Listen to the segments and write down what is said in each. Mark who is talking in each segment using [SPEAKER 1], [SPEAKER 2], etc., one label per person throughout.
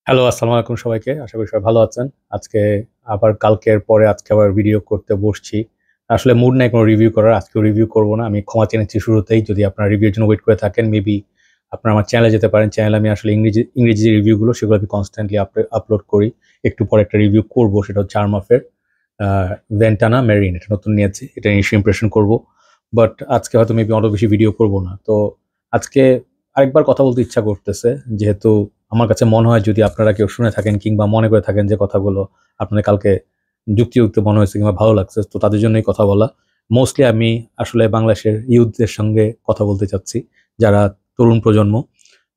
[SPEAKER 1] Hello, আসসালামু আলাইকুম সবাইকে। আশা করি সবাই ভালো আছেন। আজকে আবার কালকের পরে আজকে আবার ভিডিও করতে বসছি। আসলে মুড নাই কোনো রিভিউ করার। আজকেও রিভিউ করব না। আমি ক্ষমা চেয়ে নিচ্ছি শুরুতেই। যদি আপনারা রিভিউর জন্য ওয়েট করে থাকেন, মেবি আপনারা আমার চ্যানেলে যেতে পারেন। চ্যানেলে আমি আসলে ইংরেজি যে রিভিউগুলো সেগুলো আমি কনস্ট্যান্টলি আপলোড করি। একটু পরে একটা রিভিউ করব, সেটা হচ্ছে আর্মাফের আ ভেন্টানা মেরিন। এটা নতুন নিয়েছি। এটা নিশ্চয়ই ইমপ্রেশন করব। বাট আজকে হয়তো মেবি অত বেশি ভিডিও করব না। তো আজকে আরেকবার কথা বলতে ইচ্ছা করতেছে। যেহেতু আমার কাছে মনে হয় যদি আপনারা কেউ শুনে থাকেন কিংবা মনে করে থাকেন যে কথাগুলো আপনাদের কালকে যুক্তিযুক্ত মনে হয়েছে কিংবা ভালো লাগছে, তো তাদের জন্যই কথা বলা। মোস্টলি আমি আসলে বাংলাদেশের ইয়ুথদের সঙ্গে কথা বলতে চাচ্ছি, যারা তরুণ প্রজন্ম,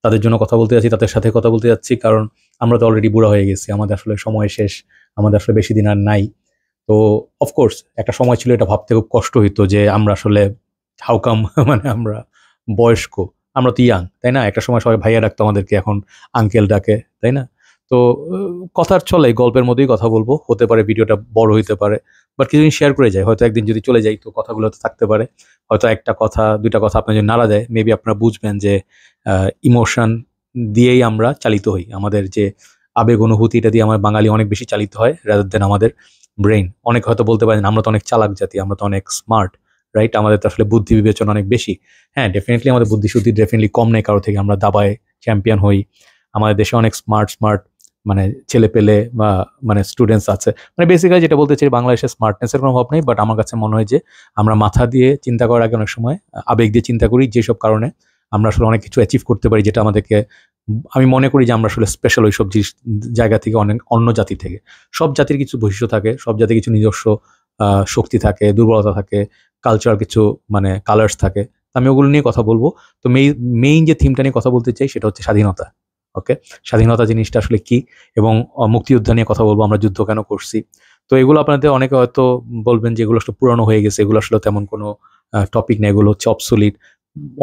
[SPEAKER 1] তাদের জন্য কথা বলতে যাচ্ছি, তাদের সাথে কথা বলতে যাচ্ছি। কারণ আমরা তো অলরেডি বুড়া হয়ে গেছি। আমাদের আসলে সময় শেষ। আমাদের আসলে বেশি দিন আর নাই। তো অফকোর্স একটা সময় ছিল, এটা ভাবতে খুব কষ্ট হইতো যে আমরা আসলে হাউ কাম মানে আমরা বয়স্ক, আমরা তো ইয়াং, তাই না? একটা সময় সবাই ভাইয়া ডাকতো আমাদেরকে, এখন আঙ্কেল ডাকে, তাই না? তো কথার ছলে গল্পের মধ্যেই কথা বলবো। হতে পারে ভিডিওটা বড় হইতে পারে। বাট কিছুদিন শেয়ার করে যাই। হয়তো একদিন যদি চলে যাই তো কথাগুলো হয়তো থাকতে পারে। হয়তো একটা কথা, ২ টা কথা আপনার যদি নাড়া দেয়, মেবি আপনারা বুঝবেন যে ইমোশন দিয়েই আমরা চালিত হই। আমাদের যে আবেগ অনুভূতি, এটা দিয়ে আমরা বাঙালি অনেক বেশি চালিত হয় রাদার দেন আমাদের ব্রেইন। অনেকে হয়তো বলতে পারেন আমরা তো অনেক চালাক জাতি, আমরা তো অনেক স্মার্ট, রাইট? আমাদের তো আসলে বুদ্ধি বিবেচনা অনেক বেশি। হ্যাঁ, ডেফিনিটলি আমাদের বুদ্ধি-শুদ্ধি ডেফিনিটলি কম নেই কারো থেকে। আমরা দাবায় চ্যাম্পিয়ন হই। আমাদের দেশে অনেক স্মার্ট মানে ছেলেপেলে বা মানে স্টুডেন্টস আছে। মানে বেসিক্যালি যেটা বলতে চাই, বাংলাদেশের স্মার্টনেস এর কোনো অভাব নেই। বাট আমার কাছে মনে হয় যে আমরা মাথা দিয়ে চিন্তা করার আগে অনেক সময় আবেগ দিয়ে চিন্তা করি। যেসব কারণে আমরা আসলে অনেক কিছু অ্যাচিভ করতে পারি, যেটা আমাদেরকে আমি মনে করি যে আমরা আসলে স্পেশাল ওইসব জায়গা থেকে অনেক অন্য জাতি থেকে। সব জাতির কিছু বৈশিষ্ট্য থাকে, সব জাতির কিছু নিজস্ব শক্তি থাকে, দুর্বলতা থাকে, কালচারাল কিছু মানে কালার্স থাকে। তো আমি ওগুলো নিয়ে কথা বলব। তো মেইন যে থিমটা নিয়ে কথা বলতে চাই সেটা হচ্ছে স্বাধীনতা। ওকে? স্বাধীনতা জিনিসটা আসলে কি? এবং মুক্তিযুদ্ধ নিয়ে কথা বলব, আমরা যুদ্ধ কেন করছি। তো এগুলো আপনাদের অনেকে হয়তো বলবেন যে এগুলো আসলে পুরানো হয়ে গেছে। এগুলো আসলে তেমন কোনো টপিক না। এগুলো হচ্ছে অবসোলিট।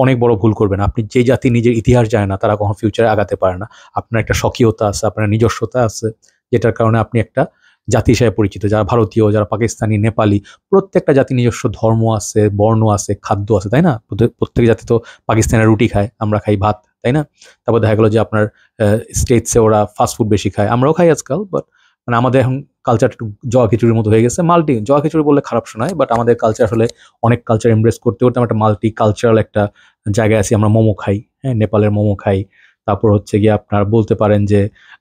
[SPEAKER 1] অনেক বড় ভুল করবেন। আপনি যে জাতি নিজের ইতিহাস জানে না তারা কখনো ফিউচারে আগাতে পারে না। আপনার একটা স্বকীয়তা আছে, আপনার নিজস্বতা আছে, যেটার কারণে আপনি একটা জাতি হিসেবে পরিচিত। যারা ভারতীয়, যারা পাকিস্তানি, নেপালি, প্রত্যেকটা জাতির নিজস্ব ধর্ম আছে, বর্ণ আছে, খাদ্য আছে, তাই না? প্রত্যেক জাতি তো পাকিস্তানের রুটি খায়, আমরা খাই ভাত, তাই না? তারপর দেখা গেল যে আপনার স্টেটসে ওরা ফাস্ট ফুড বেশি খায়। আমরাও খাই আজকাল, বাট মানে আমাদের এখন কালচার একটু জওয়া খিচুড়ির মতো হয়ে গেছে। জওয়া খিচুড়ি বললে খারাপ শোনায়, বাট আমাদের কালচার আসলে অনেক কালচার এমব্রেস করতে আমরা একটা মাল্টি কালচারাল একটা জায়গায় আছি। আমরা মোমো খাই, হ্যাঁ? নেপালের মোমো খাই। তারপর হচ্ছে গিয়ে আপনার বলতে পারেন যে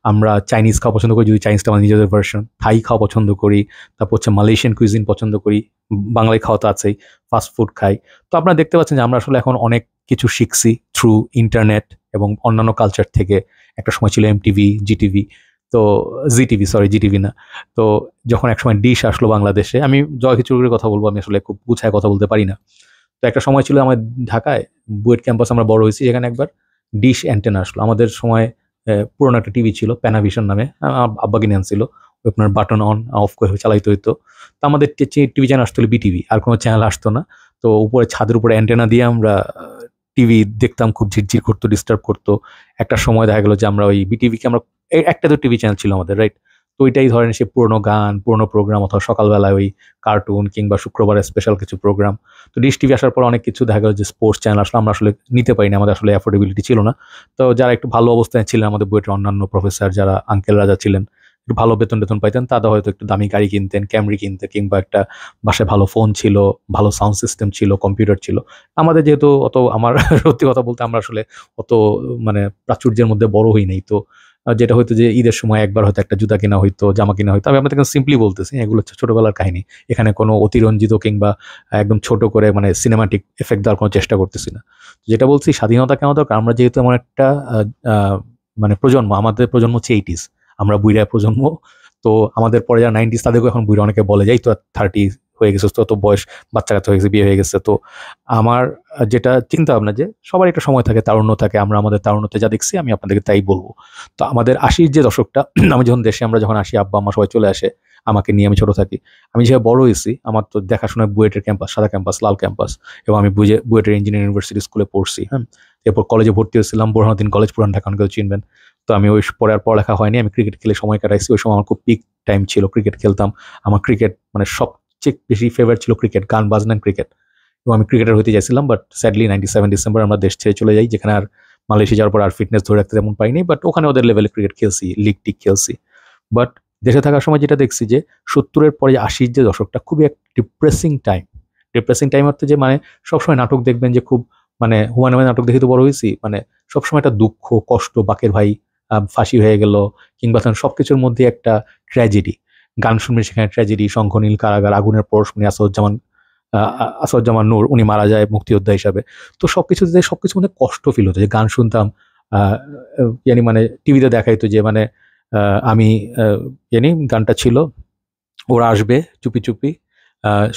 [SPEAKER 1] আমরা চাইনিজ খাওয়া পছন্দ করি, যদি চাইনিজটা আমার নিজেদের ভার্সন। থাই খাওয়া পছন্দ করি। তারপর হচ্ছে মালয়েশিয়ান কুইজিন পছন্দ করি। বাঙালি খাওয়া তো আছেই। ফাস্ট ফুড খাই। তো আপনারা দেখতে পাচ্ছেন যে আমরা আসলে এখন অনেক কিছু শিখছি থ্রু ইন্টারনেট এবং অন্যান্য কালচার থেকে। একটা সময় ছিল এমটিভি, জিটিভি। তো জিটিভি, সরি জিটিভি না। তো যখন একসময় ডিশ আসলো বাংলাদেশে, আমি জয় খিচুড়ির কথা বলব, আমি আসলে খুব গুছায় কথা বলতে পারি না। তো একটা সময় ছিল আমার ঢাকায় বুয়েট ক্যাম্পাসে আমরা বড় হয়েছি, যেখানে একবার ডিশ অ্যান্টেনা আসলো। আমাদের সময় পুরনো একটা টিভি ছিল প্যানাভিশন নামে, আব্বা কিনে আনছিল। আপনার বাটন অন অফ করে চালাইতে হইতো। তো আমাদের টিভি চ্যানেল আসতো বিটিভি, আর কোনো চ্যানেল আসতো না। তো উপরে ছাদের উপরে অ্যান্টেনা দিয়ে আমরা টিভি দেখতাম, খুব ঝিরঝির করতো, ডিস্টার্ব করতো। একটা সময় দেখা গেল যে আমরা ওই বিটিভিকে আমরা একটা তো টিভি চ্যানেল ছিল আমাদের, রাইট? তো ওইটাই ধরেন সে পুরোনো গান, পুরোনো প্রোগ্রাম, অথবা সকালবেলায় ওই কার্টুন কিংবা শুক্রবারের স্পেশাল কিছু প্রোগ্রাম। তো ডিশ টিভি আসার পর অনেক কিছু দেখা গেল যে স্পোর্টস চ্যানেল আসলে আমরা আসলে নিতে পারিনি, আমাদের আসলে অ্যাফোর্ডেবিলিটি ছিল না। তো যারা একটু ভালো অবস্থায় ছিলেন, আমাদের বুয়েটের অন্যান্য প্রফেসর যারা আঙ্কেলরা যারা ছিলেন, একটু ভালো বেতন পাইতেন, তারা হয়তো একটু দামি গাড়ি কিনতেন, ক্যামরি কিনতেন, কিংবা একটা বাসায় ভালো ফোন ছিল, ভালো সাউন্ড সিস্টেম ছিল, কম্পিউটার ছিল। আমাদের যেহেতু অত আমার সত্যি কথা বলতে আমরা আসলে অত মানে প্রাচুর্যের মধ্যে বড় হই নাই। তো যেটা হয়তো যে ঈদের সময় একবার হয়তো একটা জুতা কেনা হইতো, জামা কেনা হইতো। আমি আপনাদের সিম্পলি বলতেছি, এগুলো হচ্ছে ছোটবেলার কাহিনী। এখানে কোনো অতিরঞ্জিত কিংবা একদম ছোট করে মানে সিনেমাটিক এফেক্ট দেওয়ার কোনো চেষ্টা করতেছি না। যেটা বলছি, স্বাধীনতা কেন দরকার? আমরা যেহেতু এমন একটা মানে প্রজন্ম, আমাদের প্রজন্ম হচ্ছে 80s, আমরা বুইড়া প্রজন্ম। তো আমাদের পরে যারা 90s তাদেরকেও এখন বুইড়া অনেকে বলে, যাই তো 30 হয়ে গেছে, তো বয়স, বাচ্চা-কাচ্চা হয়ে গেছে, বিয়ে হয়ে গেছে। তো আমার যেটা চিন্তা ভাবনা যে সবার একটা সময় থাকে, তারুণ্য থাকে। আমরা আমাদের তারুণ্যতে যা দেখছি আমি আপনাদেরকে তাই বলব। তো আমাদের 80s যে দশকটা, আমি যখন দেশে আমরা যখন আসি, আব্বা-আম্মা সবাই চলে আসে আমাকে নিয়ে, আমি ছোট থাকি। আমি যেভাবে বড় হয়েছি, আমার তো দেখাশোনায় বুয়েটের ক্যাম্পাস, সাদা ক্যাম্পাস, লাল ক্যাম্পাস, এবং আমি বুয়েটের ইঞ্জিনিয়ারিং ইউনিভার্সিটি স্কুলে পড়ছি, হ্যাঁ? এরপর কলেজে ভর্তি হয়েছিলাম বোরহানুদ্দিন কলেজ, পুরান ঢাকা, অনেকেও চিনবেন। তো আমি ওই পরে আর পড়ালেখা হয়নি। আমি ক্রিকেট খেলে সময় কাটাইছি। ওই সময় আমার খুব পিক টাইম ছিল। ক্রিকেট খেলতাম। আমার ক্রিকেট মানে সবচেয়ে বেশি ফেভারিট ছিল ক্রিকেট, গান বাজনা ক্রিকেট। এবং আমি ক্রিকেটার হতে চাইছিলাম, বাট স্যাডলি 97 ডিসেম্বর আমরা দেশ ছেড়ে চলে যাই, যেখানে আর মালয়েশিয়া যাওয়ার পর আর ফিটনেস ধরে রাখতে তেমন পাইনি, বাট ওখানে ওদের লেভেলে ক্রিকেট খেলছি, লিগ টিগ খেলছি। বাট দেশে থাকার সময় যেটা দেখছি যে 70-এর পরে 80-র যে দশকটা খুবই এক ডিপ্রেসিং টাইম। ডিপ্রেসিং টাইম অর্থে যে মানে সবসময় নাটক দেখবেন যে খুব মানে হুমায়ুন আহমেদ নাটক দেখে তো বড় হয়েছি, মানে সবসময় একটা দুঃখ কষ্ট, বাকের ভাই ফাঁসি হয়ে গেল, কিংবা সবকিছুর মধ্যে একটা ট্র্যাজেডি। গান শুনবেন সেখানে ট্র্যাজেডি, শঙ্খনীল কারাগার, আগুনের পরশমণি, আসাদুজ্জামান নূর উনি মারা যায় মুক্তিযোদ্ধা হিসাবে। তো সবকিছুর মধ্যে কষ্ট ফিল হতো, যে গান শুনতাম জানি মানে টিভিতে দেখাইতো যে মানে আমি জানি গানটা ছিল ওরা আসবে চুপি চুপি,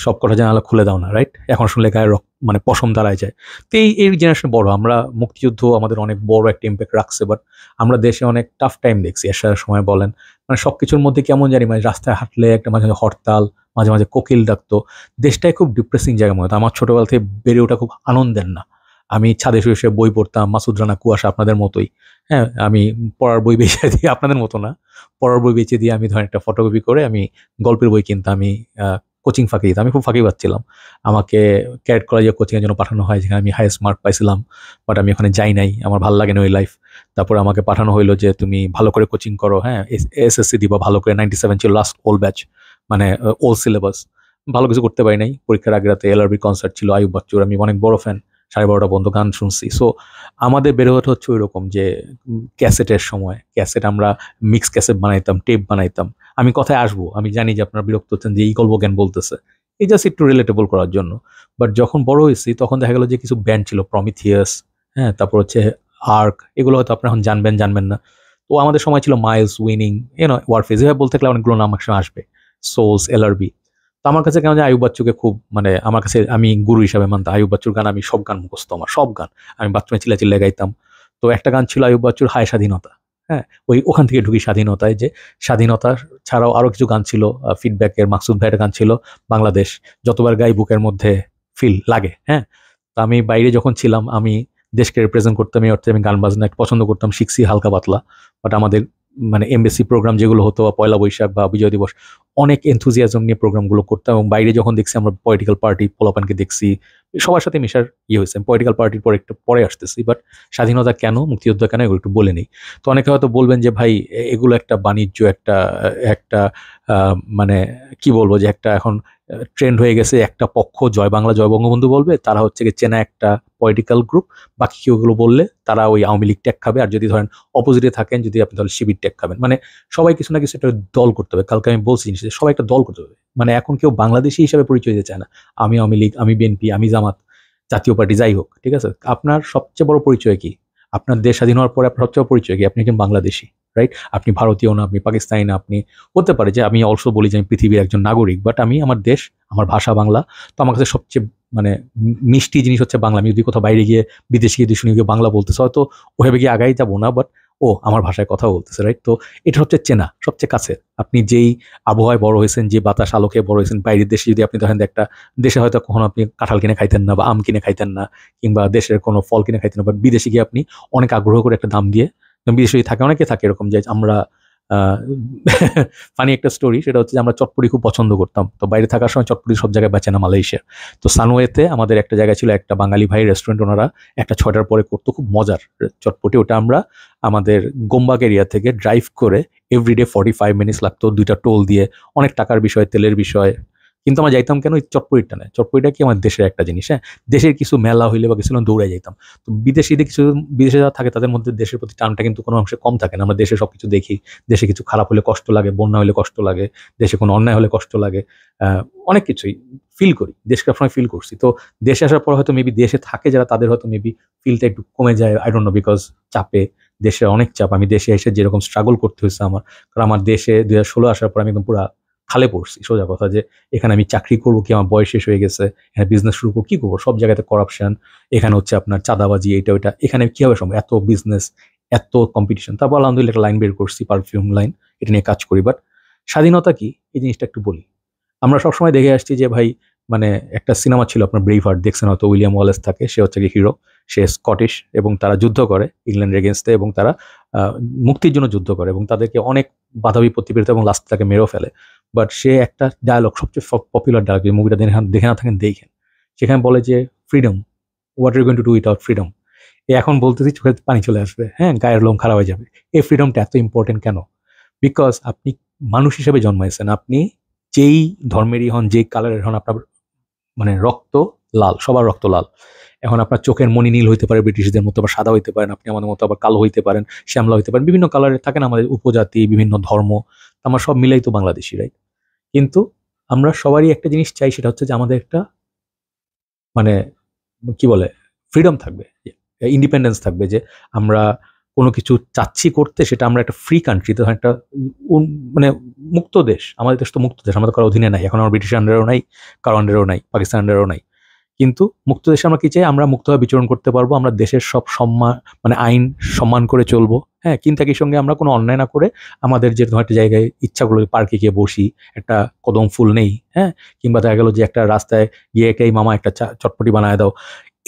[SPEAKER 1] সব কটা জানালা খুলে দাও না, রাইট? এখন শুনলে গায়ে মানে পশম দাঁড়ায় যায়। তো এই জেনারেশন বড় আমরা, মুক্তিযুদ্ধ আমাদের অনেক বড় একটা ইম্প্যাক্ট রাখছে, বাট আমরা দেশে অনেক টাফ টাইম দেখছি এরশাদের সময় বলেন, মানে সবকিছুর মধ্যে কেমন জানি মানে রাস্তায় হাঁটলে একটা মাঝে মাঝে হরতাল, মাঝে মাঝে কোকিল ডাকতো, দেশটাই খুব ডিপ্রেসিং জায়গার মতো। আমার ছোটবেলা থেকে বেড়ে ওঠা খুব আনন্দের না। আমি ছাদে শুয়ে শুয়ে বই পড়তাম, মাসুদ রানা, কুয়াশা, আপনাদের মতোই। হ্যাঁ, আমি পড়ার বই বেচে দিয়ে, আপনাদের মতো না, পড়ার বই বেচে দিয়ে আমি ধরেন একটা ফটোকপি করে আমি গল্পের বই কিনতাম, আমি কোচিং ফাঁকি দিতাম, আমি খুব ফাঁকি পাচ্ছিলাম। আমাকে ক্যারেট কলেজে কোচিংয়ের জন্য পাঠানো হয়, যেখানে আমি হাইয়েস্ট মার্ক পাইছিলাম, বাট আমি ওখানে যাই নাই, আমার ভালো লাগে না ওই লাইফ। তারপরে আমাকে পাঠানো হইলো যে তুমি ভালো করে কোচিং করো, হ্যাঁ এসএসসি দিবা ভালো করে, 97 ছিল লাস্ট ওল ব্যাচ, মানে ওল সিলেবাস। ভালো কিছু করতে পারি নাই। পরীক্ষার আগে রাতে এলআরবি কনসার্ট ছিল, আয়ুব বাচ্চুর, আমি অনেক বড় ফ্যান, 12:30 পর্যন্ত গান শুনছি। সো আমাদের বেড়ে ওঠা হচ্ছে ওই রকম যে ক্যাসেটের সময়, ক্যাসেট আমরা মিক্স ক্যাসেট বানাইতাম, টেপ বানাইতাম। আমি কথায় আসবো, আমি জানি যে আপনারা বিরক্ত হচ্ছেন যে এই গল্প জ্ঞান বলতেছে, এই জাস্ট একটু রিলেটেবল করার জন্য। বাট যখন বড় হয়েছি তখন দেখা গেল যে কিছু ব্যান্ড ছিল, প্রমিথিয়াস, হ্যাঁ, তারপর হচ্ছে আর্ক, এগুলো হয়তো আপনারা এখন জানবেন জানবেন না। তো আমাদের সময় ছিল মাইলস, উইনিং, ওয়ারফেজ, এভাবে বলতে গেলে অনেকগুলো নাম একসঙ্গে আসবে, সোলস, এলআরবি। তো আমার কাছে কেমন যে আয়ুব বাচ্চুকে খুব মানে আমার কাছে আমি গুরু হিসাবে মানতাম। আয়ুব বাচ্চুর গান আমি সব গান মুখস্থ, আমার সব গান আমি বাথরুমে চিল্লা গাইতাম। তো একটা গান ছিল আয়ুব বাচ্চুর, হায় স্বাধীনতা। হ্যাঁ, ওখান থেকে ঢুকি স্বাধীনতায়, যে স্বাধীনতা ছাড়াও আরো কিছু গান ছিল, ফিডব্যাকের মাকসুদ ভাইয়ের গান ছিল, বাংলাদেশ, যতবার গাই বুকের মধ্যে ফিল লাগে। হ্যাঁ, তো আমি বাইরে যখন ছিলাম আমি দেশকে রিপ্রেজেন্ট করতাম, এই অর্থে আমি গান বাজনা একটু পছন্দ করতাম, শিখছি হালকা পাতলা। বাট আমাদের মানে এমবেসি প্রোগ্রাম যেগুলো হতো, বা পয়লা বৈশাখ বা বিজয় দিবস, অনেক এনথুজিয়াজম নিয়ে প্রোগ্রামগুলো করতাম। এবং বাইরে যখন দেখছি আমরা পলিটিক্যাল পার্টি পোলাপানকে দেখছি, সবার সাথে মেশার হয়েছে। পলিটিক্যাল পার্টির পরে একটু পরে আসতেছি, বাট স্বাধীনতা কেন, মুক্তিযুদ্ধ কেন, এগুলো একটু বলে নেই। তো অনেকে হয়তো বলবেন যে ভাই এগুলো একটা বাণিজ্য, একটা একটা মানে কি বলবো, যে একটা এখন ট্রেন্ড হয়ে গেছে, একটা পক্ষ জয় বাংলা জয় বঙ্গবন্ধু বলবে, তারা হচ্ছে কি চেনা একটা পলিটিক্যাল গ্রুপ, বাকি কেউগুলো বললে তারা ওই আওয়ামী লীগ ট্যাগ খাবে, আর যদি ধরেন অপোজিটে থাকেন, যদি আপনি তাহলে শিবির ট্যাগ খাবেন। মানে সবাই কিছু না কিছু একটা দল করতে হবে। কালকে আমি বলছি যে সবাই একটা দল করতে হবে, মানে এখন কেউ বাংলাদেশি হিসাবে পরিচয় দিতে চায় না। আমি আওয়ামী লীগ, আমি বিএনপি, আমি জামাত, জাতীয় পার্টি, যাই হোক, ঠিক আছে। আপনার সবচেয়ে বড় পরিচয় কি? আপনার দেশ স্বাধীন হওয়ার পরে আপনার সবচেয়ে বড় পরিচয় কি? আপনি একজন বাংলাদেশি, রাইট? আপনি ভারতীয় না, আপনি পাকিস্তানি না, আপনি হতে পারে যে আমি অলসো বলি যে আমি পৃথিবীর একজন নাগরিক, বাট আমি আমার দেশ, আমার ভাষা বাংলা। তো আমার কাছে সবচেয়ে মানে মিষ্টি জিনিস হচ্ছে বাংলা। আমি যদি কোথাও বাইরে গিয়ে বিদেশে গিয়ে শুনি কেউ বাংলা বলতেছে, হয়তো ওভাবে গিয়ে আগাই যাবো না, বাট ও আমার ভাষায় কথা বলতেছে, রাইট? তো এটা হচ্ছে চেনা, সবচেয়ে কাছে। আপনি যেই আবহাওয়ায় বড় হয়েছেন, যে বাতাস আলোকে বড় হয়েছেন, বাইরের দেশে যদি আপনি ধরেন একটা দেশে হয়তো কখনো আপনি কাঁঠাল কিনে খাইতেন না, বা আম কিনে খাইতেন না, কিংবা দেশের কোনো ফল কিনে খাইতেন না, বাট বিদেশে গিয়ে আপনি অনেক আগ্রহ করে একটা দাম দিয়ে, বিদেশে থাকে, অনেকে থাকে এরকম যে আমরা ফানি একটা স্টোরি, সেটা হচ্ছে যে আমরা চটপটি খুব পছন্দ করতাম। তো বাইরে থাকার সময় চটপটি সব জায়গায় বেচে না মালয়েশিয়া। তো সানওয়েতে আমাদের একটা জায়গা ছিল, একটা বাঙালি ভাই রেস্টুরেন্ট, ওনারা একটা 6টার পরে করতো, খুব মজার চটপটি। ওটা আমরা আমাদের গোমবাগ এরিয়া থেকে ড্রাইভ করে এভরিডে 45 মিনিটস লাগতো, 2টা টোল দিয়ে, অনেক টাকার বিষয়, তেলের বিষয়। কিন্তু আমরা যাইতাম কেন ওই চটপটিটা নেয়, চটপটিটা কি আমার দেশের একটা জিনিস। হ্যাঁ, দেশের কিছু মেলা হইলে বা কিছু দৌড়াই যাইতাম। তো বিদেশিদের কিছু, বিদেশে যারা থাকে তাদের মধ্যে দেশের প্রতি টানটা কিন্তু কোনো অংশে কম থাকে না। আমরা দেশে সবকিছু দেখি, দেশে কিছু খারাপ হলে কষ্ট লাগে, বন্যা হলে কষ্ট লাগে, দেশে কোনো অন্যায় হলে কষ্ট লাগে, অনেক কিছুই ফিল করি, দেশকে সবসময় ফিল করছি। তো দেশে আসার পর হয়তো মেবি দেশে থাকে যারা, তাদের হয়তো মেবি ফিলটা একটু কমে যায়, আই ডোন্ট নো, বিকজ চাপে, দেশে অনেক চাপ। আমি দেশে এসে যেরকম স্ট্রাগল করতে হয়েছে আমার, কারণ আমার দেশে 2016 আসার পর আমি একদম পুরো খালে পড়ছি, সোজা কথা। যে এখানে আমি চাকরি করবো কি, আমার বয়স শেষ হয়ে গেছে, এখানে বিজনেস শুরু করবো কি করবো, সব জায়গাতে করাপশন, এখানে হচ্ছে আপনার চাঁদাবাজি, এটা ওইটা, এখানে কি হবে সম্ভব, এত বিজনেস, এত কম্পিটিশন। তারপর আলহামদুলিল্লাহ একটা লাইন বের করছি, পারফিউম লাইন, এটা নিয়ে কাজ করি। বাট স্বাধীনতা কি, এই জিনিসটা একটু বলি। আমরা সবসময় দেখে আসছি যে ভাই, মানে একটা সিনেমা ছিল আপনার ব্রেভ হার্ট, দেখছেন হয়তো, উইলিয়াম ওয়ালেস থাকে, সে হচ্ছে কি হিরো, সে স্কটিশ, এবং তারা যুদ্ধ করে ইংল্যান্ডের এগেনস্টে, এবং তারা মুক্তির জন্য যুদ্ধ করে, এবং তাদেরকে অনেক বাধা বিপত্তি পেরোতে, এবং লাস্টে তাকে মেরেও ফেলে। বাট সে একটা ডায়লগ, সবচেয়ে পপুলার ডায়লগ, যে মুভিটা দেখে না থাকেন দেখেন, সেখানে বলে যে freedom, what are you going to do without freedom. এখন বলতেছি চোখে পানি চলে আসবে, হ্যাঁ, গায়ের লোম খারাপ হয়ে যাবে। এই ফ্রিডমটা এত ইম্পর্টেন্ট কেন? বিকজ আপনি মানুষ হিসেবে জন্মাইছেন, আপনি যেই ধর্মেরই হন, যেই কালারের হন, আপনার মানে রক্ত লাল, সবার রক্ত লাল। এখন আপনার চোখের মণি নীল হইতে পারে ব্রিটিশদের মতো, আবার সাদা হইতে পারেন, আপনি আমাদের মতো আবার কালো হইতে পারেন, শ্যামলা হইতে পারেন, বিভিন্ন কালারের থাকেন আমাদের উপজাতি, বিভিন্ন ধর্ম। আমরা সব মিলাই তো বাংলাদেশি, রাইট? কিন্তু আমরা সবারই একটা জিনিস চাই, সেটা হচ্ছে যে আমাদের একটা মানে কি বলে ফ্রিডম থাকবে, ইন্ডিপেন্ডেন্স থাকবে, যে আমরা কোনো কিছু চাচ্ছি করতে, সেটা আমরা একটা ফ্রি কান্ট্রিতে, একটা মানে মুক্ত দেশ। আমাদের দেশ তো মুক্ত দেশ, আমাদের কারো অধীনে নাই। এখন আমার ব্রিটিশ আন্ডারেও নাই, কারো আন্ডারেও নাই, পাকিস্তান আন্ডারেও নাই। কিন্তু মুক্ত দেশে আমরা কি চাই? আমরা মুক্তভাবে বিচরণ করতে পারবো, আমরা দেশের সব সম্মান মানে আইন সম্মান করে চলবো, হ্যাঁ, কিন্তু একই সঙ্গে আমরা কোনো অন্যায় না করে আমাদের যে একটা জায়গায় ইচ্ছাগুলো, পার্কে গিয়ে বসি, একটা কদম ফুল নেই, হ্যাঁ, কিংবা দেখা গেল যে একটা রাস্তায় গিয়ে এই মামা একটা চটপটি বানায় দাও,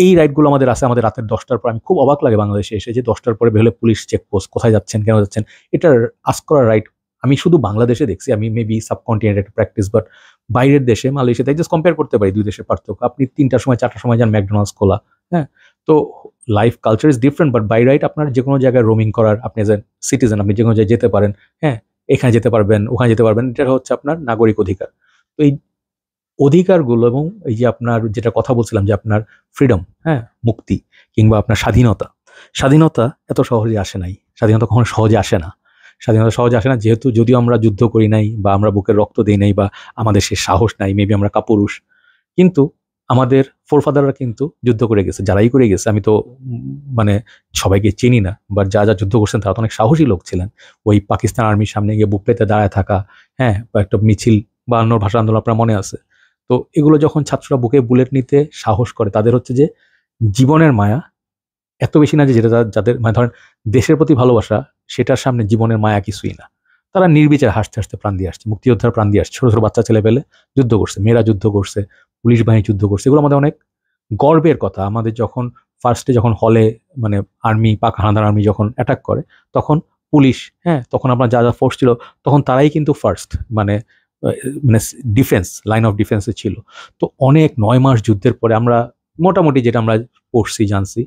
[SPEAKER 1] এই রাইটগুলো আমাদের আছে। আমাদের রাতের 10টার পর, আমি খুব অবাক লাগে বাংলাদেশে এসে যে 10টার পরে বেরোলে পুলিশ চেকপোস্ট, কোথায় যাচ্ছেন, কেন যাচ্ছেন, এটার আস করার রাইট আমি শুধু বাংলাদেশে দেখছি। আমি মেবি সাবকন্টিনেন্ট একটা প্র্যাকটিস, বাট বাইরের দেশে, মালয়েশিয়াতে জাস্ট কম্পেয়ার করতে পারি দুই দেশের পার্থক্য। আপনি 3টার সময় 4টার সময় যান ম্যাকডোনাল্ডস খোলা, হ্যাঁ, তো life culture is different, but by right আপনার যে কোনো জায়গায় রোমিং করার, আপনি এজ এ সিটিজেন আপনি যে কোনো জায়গায় যেতে পারেন, হ্যাঁ, এখানে যেতে পারবেন, ওখানে যেতে পারবেন, এটা হচ্ছে আপনার নাগরিক অধিকার। তো এই অধিকারগুলো এবং এই যে আপনার যেটা কথা বলছিলাম যে আপনার ফ্রিডম, হ্যাঁ, মুক্তি কিংবা আপনার স্বাধীনতা, স্বাধীনতা এত সহজে আসে নাই। স্বাধীনতা কখনো সহজে আসে না। স্বাধীনতা সহজে আসে না, যেহেতু যদিও আমরা যুদ্ধ করি নাই, বা আমরা বুকের রক্ত দিই নাই, বা আমাদের সে সাহস নাই, মেবি আমরা কাপুরুষ, কিন্তু আমাদের ফোরফাদাররা কিন্তু যুদ্ধ করে গেছে। যারাই করে গেছে, আমি তো মানে সবাইকে চিনি না, বাট যা যা যুদ্ধ করছেন তারা তো অনেক সাহসী লোক ছিলেন। ওই পাকিস্তান আর্মির সামনে গিয়ে বুক পেতে দাঁড়ায় থাকা, হ্যাঁ, বা একটা মিছিল বা অন্য ভাষা আন্দোলন আপনার মনে আছে। তো এগুলো যখন ছাত্ররা বুকে বুলেট নিতে সাহস করে, তাদের হচ্ছে যে জীবনের মায়া এত বেশি না, যে যেটা যাদের মানে ধরেন দেশের প্রতি ভালোবাসা, সেটার সামনে জীবনের মায়া কিছুই না। তারা নির্বিচারে হাসতে হাসতে প্রাণ দিয়ে আসছে, মুক্তিযোদ্ধার প্রাণ দিয়ে আসছে, ছোট ছোট বাচ্চা ছেলে পেলে যুদ্ধ করছে, মেয়েরা যুদ্ধ করছে, পুলিশ বাহিনী যুদ্ধ করছে। এগুলো আমাদের অনেক গর্বের কথা। আমাদের যখন ফার্স্টে যখন হলে মানে আর্মি, পাক হানাদার আর্মি যখন অ্যাটাক করে, তখন পুলিশ, হ্যাঁ, তখন আপনার যা যা ফোর্স ছিল, তখন তারাই কিন্তু ফার্স্ট মানে মানে ডিফেন্স লাইন অফ ডিফেন্সে ছিল। তো অনেক 9 মাস যুদ্ধের পরে আমরা মোটামুটি যেটা আমরা পড়ছি জানছি,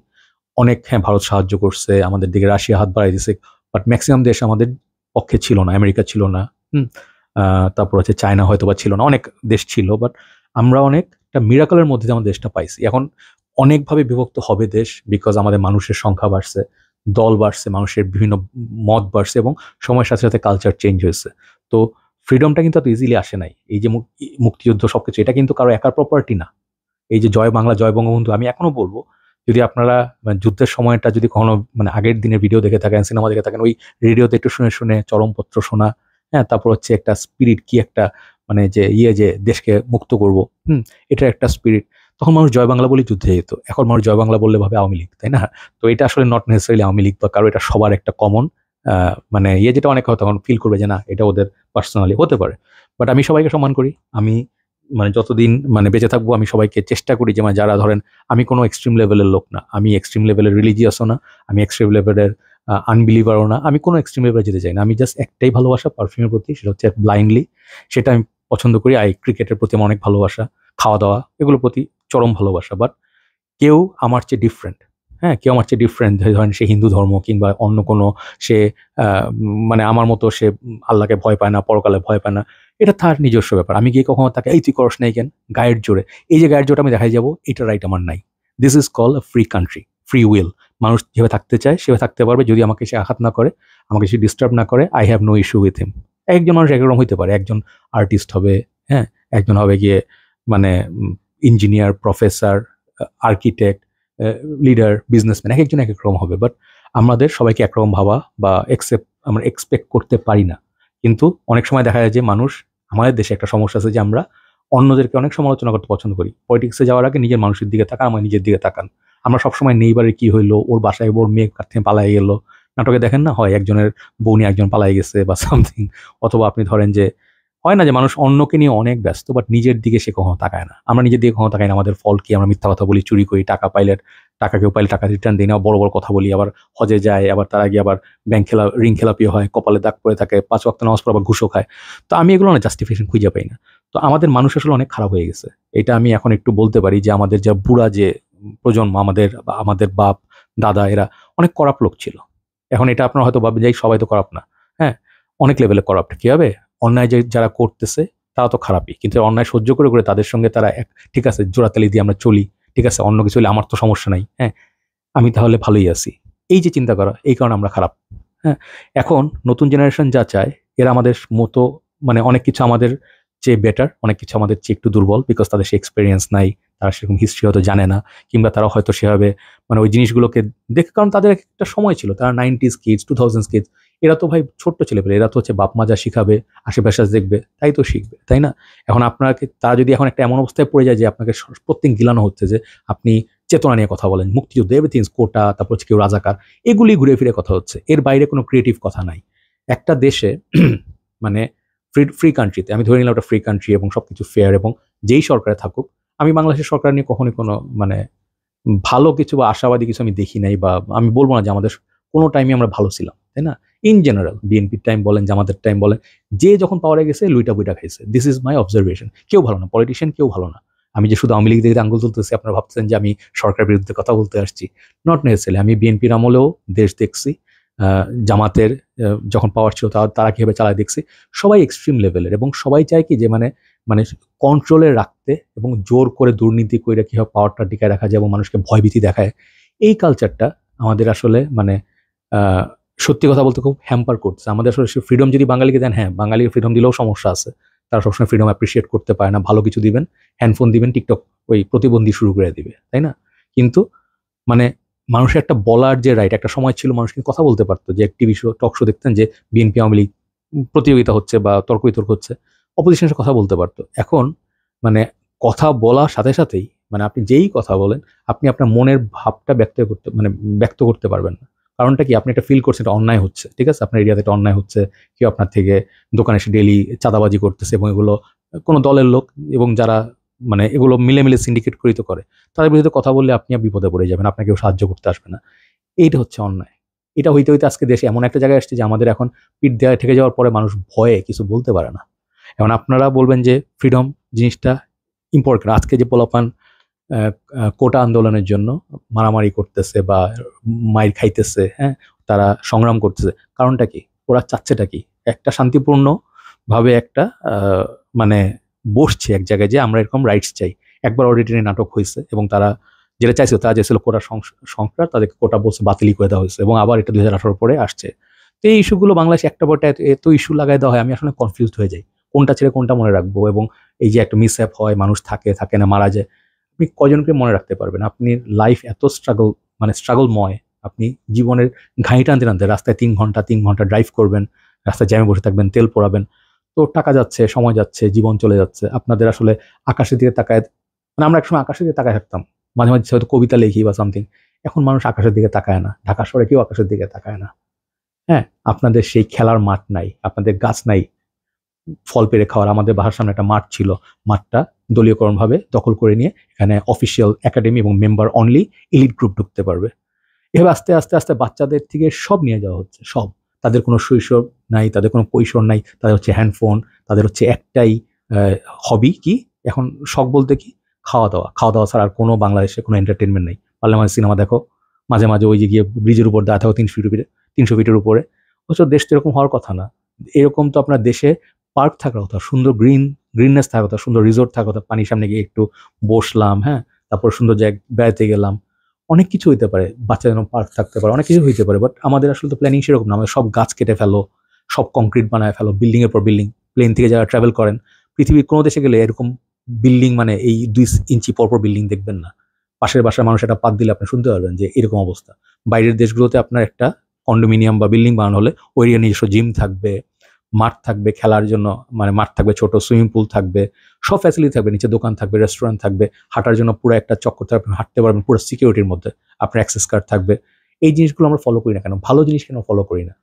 [SPEAKER 1] অনেক, হ্যাঁ, ভারত সাহায্য করছে আমাদের দিকে, রাশিয়া হাত বাড়াই দিছে, বাট ম্যাক্সিমাম দেশ আমাদের পক্ষে ছিল না। আমেরিকা ছিল না, তারপর হচ্ছে চায়না হয়তো বা ছিল না, অনেক দেশ ছিল, বাট আমরা অনেক একটা মিরাকলের মধ্যে দিয়ে আমাদের দেশটা পাইছি। এখন অনেকভাবে বিভক্ত হবে দেশ, বিকজ আমাদের মানুষের সংখ্যা বাড়ছে, দল বাড়ছে, মানুষের বিভিন্ন মত বাড়ছে, এবং সময়ের সাথে সাথে কালচার চেঞ্জ হয়েছে। তো ফ্রিডমটা কিন্তু এত ইজিলি আসে নাই। এই যে মুক্তিযুদ্ধ সবকিছু, এটা কিন্তু কারো একার প্রপার্টি না। এই যে জয় বাংলা, জয় বঙ্গবন্ধু, আমি এখনো বলবো, যদি আপনারা মানে যুদ্ধের সময়টা যদি কখনো মানে আগের দিনের ভিডিও দেখে থাকেন, সিনেমা দেখে থাকেন, ওই রেডিওতে একটু শুনে শুনে চরমপত্র শোনা, হ্যাঁ, তারপর হচ্ছে একটা স্পিরিট, কি একটা মানে যে যে দেশকে মুক্ত করব, এটা একটা স্পিরিট। তখন মানুষ জয় বাংলা বলে যুদ্ধে যেত। এখন মানুষ জয় বাংলা বললে ভাবে আওয়ামী লীগ, তাই না? তো এটা আসলে নট নেসেসারিলি আওয়ামী লীগ বা কারো, এটা সবার একটা কমন মানে যেটা অনেক হয়তো তখন ফিল করবে যে না, এটা ওদের পার্সোনালি হতে পারে। বাট আমি সবাইকে সম্মান করি। আমি মানে যতদিন মানে বেঁচে থাকবো, আমি সবাইকে চেষ্টা করি যে মানে যারা ধরেন, আমি কোনো এক্সট্রিম লেভেলের লোক না, আমি এক্সট্রিম লেভেলের রিলিজিয়াসও না, আমি এক্সট্রিম লেভেলের আনবিলিভারও না, আমি কোনো এক্সট্রিম লেভেলে যেতে চাই না। আমি জাস্ট একটাই ভালোবাসা পারফিউমের প্রতি, সেটা হচ্ছে ব্লাইন্ডলি, সেটা আমি পছন্দ করি। ক্রিকেটের প্রতি আমার অনেক ভালোবাসা, খাওয়া দাওয়া এগুলোর প্রতি চরম ভালোবাসা। বাট কেউ আমার চেয়ে ডিফারেন্ট, হ্যাঁ, কেউ আমার চেয়ে ডিফারেন্ট, ধরেন সে হিন্দু ধর্ম কিংবা অন্য কোনো, সে মানে আমার মতো সে আল্লাহকে ভয় পায় না, পরকালে ভয় পায় না, এটা তার নিজস্ব ব্যাপার। আমি গিয়ে কখনো তাকে এই তুই করস নাই কেন, গায়ের জোরে, এই যে গায়ের জোরটা আমি দেখাই যাবো, এটা রাইট আমার নাই। This is call a free country, free will. মানুষ যেভাবে থাকতে চায় সেভাবে থাকতে পারবে, যদি আমাকে সে আঘাত না করে, আমাকে সে ডিস্টার্ব না করে, I have no issue with him. একজন মানুষ একরকম হইতে পারে, একজন আর্টিস্ট হবে, হ্যাঁ, একজন হবে গিয়ে মানে engineer, professor, architect, leader, businessman, এক একজন এক এক রকম হবে। বাট আমাদের সবাইকে একরকম ভাবা বা আমরা এক্সপেক্ট করতে পারি না। কিন্তু অনেক সময় দেখা যায় যে মানুষ, আমাদের দেশে একটা সমস্যা আছে যে আমরা অন্যদেরকে অনেক সমালোচনা করতে পছন্দ করি। পলিটিক্সে যাওয়ার আগে নিজের মানুষের দিকে তাকান, আমার নিজের দিকে তাকান। আমরা সবসময় নেইবারে কি হইলো, ওর বাসায় ওর মেয়ে কার থেকে পালাই গেল, নাটকে দেখেন না, হয় একজনের বউ নিয়ে একজন পালাই গেছে বা সামথিং। অথবা আপনি ধরেন যে হয় না যে মানুষ অন্যকে নিয়ে অনেক ব্যস্ত, বাট নিজের দিকে সে কখনো তাকায় না। আমরা নিজের দিকে কখনো তাকাই না। আমাদের ফল কি? আমরা মিথ্যা কথা বলি, চুরি করি, টাকা পাইলে টাকা, কেউ পাইলে টাকা রিটার্ন দিই না, বড় বড় কথা বলি, আবার হজে যায়, আবার তার আগে আবার ঋণ খেলাপি হয়, কপালে দাগ পড়ে থাকে, 5 ওয়াক্ত নামাজ পড়ে আবার ঘুষও খায়। তো আমি এগুলো না জাস্টিফিকেশন খুঁজে পাই না। তো আমাদের মানুষ আসলে অনেক খারাপ হয়ে গেছে। এটা আমি এখন একটু বলতে পারি যে আমাদের যা বুড়া যে প্রজন্ম, আমাদের বাপ দাদা এরা অনেক করাপ্ট লোক ছিল। এখন এটা আপনারা হয়তো ভাববেন যে এই সবাই তো করাপ্ট না। হ্যাঁ, অনেক লেভেলে করাপ্ট। কি হবে? অন্যায় যারা করতেছে তারা তো খারাপই। কিন্তু অন্যায় সহ্য করে তাদের সঙ্গে তারা ঠিক আছে জোড়াতালি দিয়ে আমরা চলি। ঠিক আছে, অন্য কিছু হলে আমার তো সমস্যা নাই। হ্যাঁ, আমি তাহলে ভালোই আছি। এই যে চিন্তা করা, এই কারণে আমরা খারাপ। হ্যাঁ, এখন নতুন জেনারেশন যা চায় এরা আমাদের মতো মানে অনেক কিছু আমাদের চেয়ে বেটার, অনেক কিছু আমাদের চেয়ে একটু দুর্বল, বিকজ তাদের সে এক্সপেরিয়েন্স নাই, তারা সেরকম হিস্ট্রি হয়তো জানে না, কিংবা তারা হয়তো সেভাবে মানে ওই জিনিসগুলোকে দেখে, কারণ তাদের একটা সময় ছিল, তারা 90s কিডস 2000s কিডস, এরা তো ভাই ছোট্ট ছেলেপেলে, এরা তো হচ্ছে বাপ মা যা শিখাবে আশেপাশে দেখবে তাই তো শিখবে, তাই না? এখন আপনাকে তারা যদি এখন একটা এমন অবস্থায় পড়ে যায় যে আপনাকে প্রত্যেক গিলানো হচ্ছে যে আপনি চেতনা নিয়ে কথা বলেন, মুক্তিযুদ্ধ, এভরিথিং কোটা, তারপর হচ্ছে কেউ রাজাকার, এগুলি ঘুরে ফিরে কথা হচ্ছে, এর বাইরে কোনো ক্রিয়েটিভ কথা নাই। একটা দেশে মানে ফ্রি কান্ট্রিতে, আমি ধরে নিলাম একটা ফ্রি কান্ট্রি এবং সবকিছু ফেয়ার, এবং যেই সরকারে থাকুক, আমি বাংলাদেশের সরকার নিয়ে কখনোই কোনো মানে ভালো কিছু বা আশাবাদী কিছু আমি দেখি নাই, বা আমি বলবো না যে আমাদের কোনো টাইমে আমরা ভালো ছিলাম, তাই না? ইন জেনারেল বিএনপির টাইম বলেন, জামাতের টাইম বলেন, যে যখন পাওয়ারে গেছে লুইটা বুইটা খাইছে। This is my observation. কেউ ভালো না, পলিটিশিয়ান কেউ ভালো না। আমি যে শুধু আওয়ামী লীগ দিকে আঙ্গুল তুলতেছি, আপনারা ভাবছেন যে আমি সরকারের বিরুদ্ধে কথা বলতে আসছি। Not necessary. আমি বিএনপির আমলেও দেশ দেখছি, জামাতের যখন পাওয়ার ছিল তারা কিভাবে চালায় দেখছি। সবাই এক্সট্রিম লেভেলের, এবং সবাই চায় কি যে মানে মানে কন্ট্রোলে রাখতে এবং জোর করে দুর্নীতি করে কীভাবে পাওয়ারটা টিকায় রাখা যায় এবং মানুষকে ভয়ভীতি দেখায়। এই কালচারটা আমাদের আসলে মানে সত্যি কথা বলতে খুব হ্যাম্পার করছে আমাদের। আসলে ফ্রিডম যদি বাঙালিকে দেন, হ্যাঁ, বাঙালির ফ্রিডম দিলেও সমস্যা আছে। তারা সবসময় ফ্রিডম অ্যাপ্রিসিয়েট করতে পারে না। ভালো কিছু দিবেন, হ্যান্ডফোন দিবেন, টিকটক ওই প্রতিবন্ধী শুরু করে দিবে, তাই না? কিন্তু মানে মানুষের একটা বলার যে রাইট, একটা সময় ছিল মানুষ কিন্তু কথা বলতে পারতো, যে টিভি শো, টক শো দেখতেন যে বিএনপি আওয়ামী লীগ প্রতিযোগিতা হচ্ছে বা তর্ক বিতর্ক হচ্ছে, অপোজিশনের সাথে কথা বলতে পারতো। এখন মানে কথা বলার সাথে সাথেই মানে আপনি যেই কথা বলেন, আপনি আপনার মনের ভাবটা ব্যক্ত করতে পারবেন না। কারণটা কি? আপনি একটা ফিল করছেন এটা অন্যায় হচ্ছে, ঠিক আছে, আপনার এরিয়াতে একটা অন্যায় হচ্ছে, কেউ আপনার থেকে দোকানে এসে ডেইলি চাঁদাবাজি করতেছে, এবং এগুলো কোনো দলের লোক এবং যারা মানে এগুলো মিলে সিন্ডিকেট করিত করে, তাদের বিরুদ্ধে কথা বললে আপনি বিপদে পড়ে যাবেন, আপনাকে কেউ সাহায্য করতে আসবে না। এইটা হচ্ছে অন্যায়। এটা হইতে হইতে আজকে দেশে এমন একটা জায়গায় আসছে যে আমাদের এখন পিঠ দেওয়া ঠেকে যাওয়ার পরে মানুষ ভয়ে কিছু বলতে পারে না। এখন আপনারা বলবেন যে ফ্রিডম জিনিসটা ইম্পর্টেন্ট। আজকে যে পোলাপান কোটা আন্দোলনের জন্য মারামারি করতেছে বা মাইর খাইতেছে, হ্যাঁ, তারা সংগ্রাম করতেছে, কারণটা কি? ওরা চাচ্ছেটা কি? একটা শান্তিপূর্ণ ভাবে একটা মানে বসছে এক জায়গায় যে আমরা এরকম রাইটস চাই। একবার অডিটরি নাটক হয়েছে এবং তারা যেটা চাইছিল, তারা চাইছিল কোটা সংস্কার, তাদেরকে কোটা বলছে বাতিলই করে দেওয়া হয়েছে, এবং আবার এটা 2018 পরে আসছে। তো এই ইস্যুগুলো বাংলাদেশে একটা পর এত ইস্যু লাগাই দেওয়া হয়, আমি আসলে কনফিউজড হয়ে যাই কোনটা ছেড়ে কোনটা মনে রাখবো। এবং এই যে একটা মিসহ্যাপ হয়, মানুষ থাকে না, মারা যায়, আপনি কজনকে মনে রাখতে পারবেন? আপনি লাইফ এত স্ট্রাগলময়, আপনি জীবনের ঘানি টানতে রাস্তায় 3 ঘন্টা ড্রাইভ করবেন, রাস্তায় জ্যামে বসে থাকবেন, তেল পোড়াবেন, তো টাকা যাচ্ছে, সময় যাচ্ছে, জীবন চলে যাচ্ছে। আপনাদের আসলে আকাশের দিকে তাকায়, মানে আমরা একসময় আকাশের দিকে তাকায় থাকতাম, মাঝে মাঝে হয়তো কবিতা লিখি বা সামথিং। এখন মানুষ আকাশের দিকে তাকায় না, ঢাকা শহরে কেউ আকাশের দিকে তাকায় না। হ্যাঁ, আপনাদের সেই খেলার মাঠ নাই, আপনাদের গাছ নাই ফল পেরে খাওয়ার। আমাদের বাসার সামনে একটা মাঠ ছিল, মাঠটা দলীয়করণভাবে দখল করে নিয়ে এখানে অফিসিয়াল একাডেমি এবং মেম্বার অনলি এলিট গ্রুপ ঢুকতে পারবে। এভাবে আস্তে আস্তে আস্তে বাচ্চাদের থেকে সব নিয়ে যাওয়া হচ্ছে, সব। তাদের কোনো শৈশব নাই, তাদের কোনো কৈশোর নাই, তাদের হচ্ছে হ্যান্ডফোন, তাদের হচ্ছে একটাই হবি কি এখন, শখ বলতে কি, খাওয়া দাওয়া ছাড়া আর কোনো বাংলাদেশে কোনো এন্টারটেনমেন্ট নেই। পারলে মাঝে সিনেমা দেখো, মাঝে মাঝে ওই যে গিয়ে ব্রিজের উপর দাঁড়া থাকো 300 ফিটের উপরে। অথচ দেশ তো এরকম হওয়ার কথা না। এরকম তো আপনার দেশে পার্ক থাকার কথা, সুন্দর গ্রিননেস থাকার কথা, সুন্দর রিসোর্ট থাকার কথা, পানির সামনে গিয়ে একটু বসলাম, হ্যাঁ, তারপর সুন্দর জায়গায় বেড়াতে গেলাম, অনেক কিছু হইতে পারে, বাচ্চা যেন পার্ক থাকতে পারে, অনেক কিছু হইতে পারে। বাট আমাদের আসলে তো প্ল্যানিং সেরকম না। আমাদের সব গাছ কেটে ফেলো, সব কংক্রিট বানায় ফেলো, বিল্ডিং এর পর বিল্ডিং। প্লেন থেকে যারা ট্রাভেল করেন, পৃথিবীর কোনো দেশে গেলে এরকম বিল্ডিং মানে এই 2 ইঞ্চি পরপর বিল্ডিং দেখবেন না। পাশের বাসার মানুষ একটা পাত দিলে আপনি শুনতে পারবেন যে এরকম অবস্থা। বাইরের দেশগুলোতে আপনার একটা কন্ডোমিনিয়াম বা বিল্ডিং বানানো হলে ওই নিজস্ব জিম থাকবে, মাঠ থাকবে খেলার জন্য, মানে মাঠ থাকবে, ছোট সুইমিং পুল থাকবে, সব ফ্যাসিলিটি থাকবে, নিচে দোকান থাকবে, রেস্টুরেন্ট থাকবে, হাঁটার জন্য পুরো একটা চক্কর থাকবে, হাঁটতে পারবেন পুরো সিকিউরিটির মধ্যে, আপনার অ্যাক্সেস কার্ড থাকবে। এই জিনিসগুলো আমরা ফলো করি না কেন? ভালো জিনিস কেন ফলো করি না?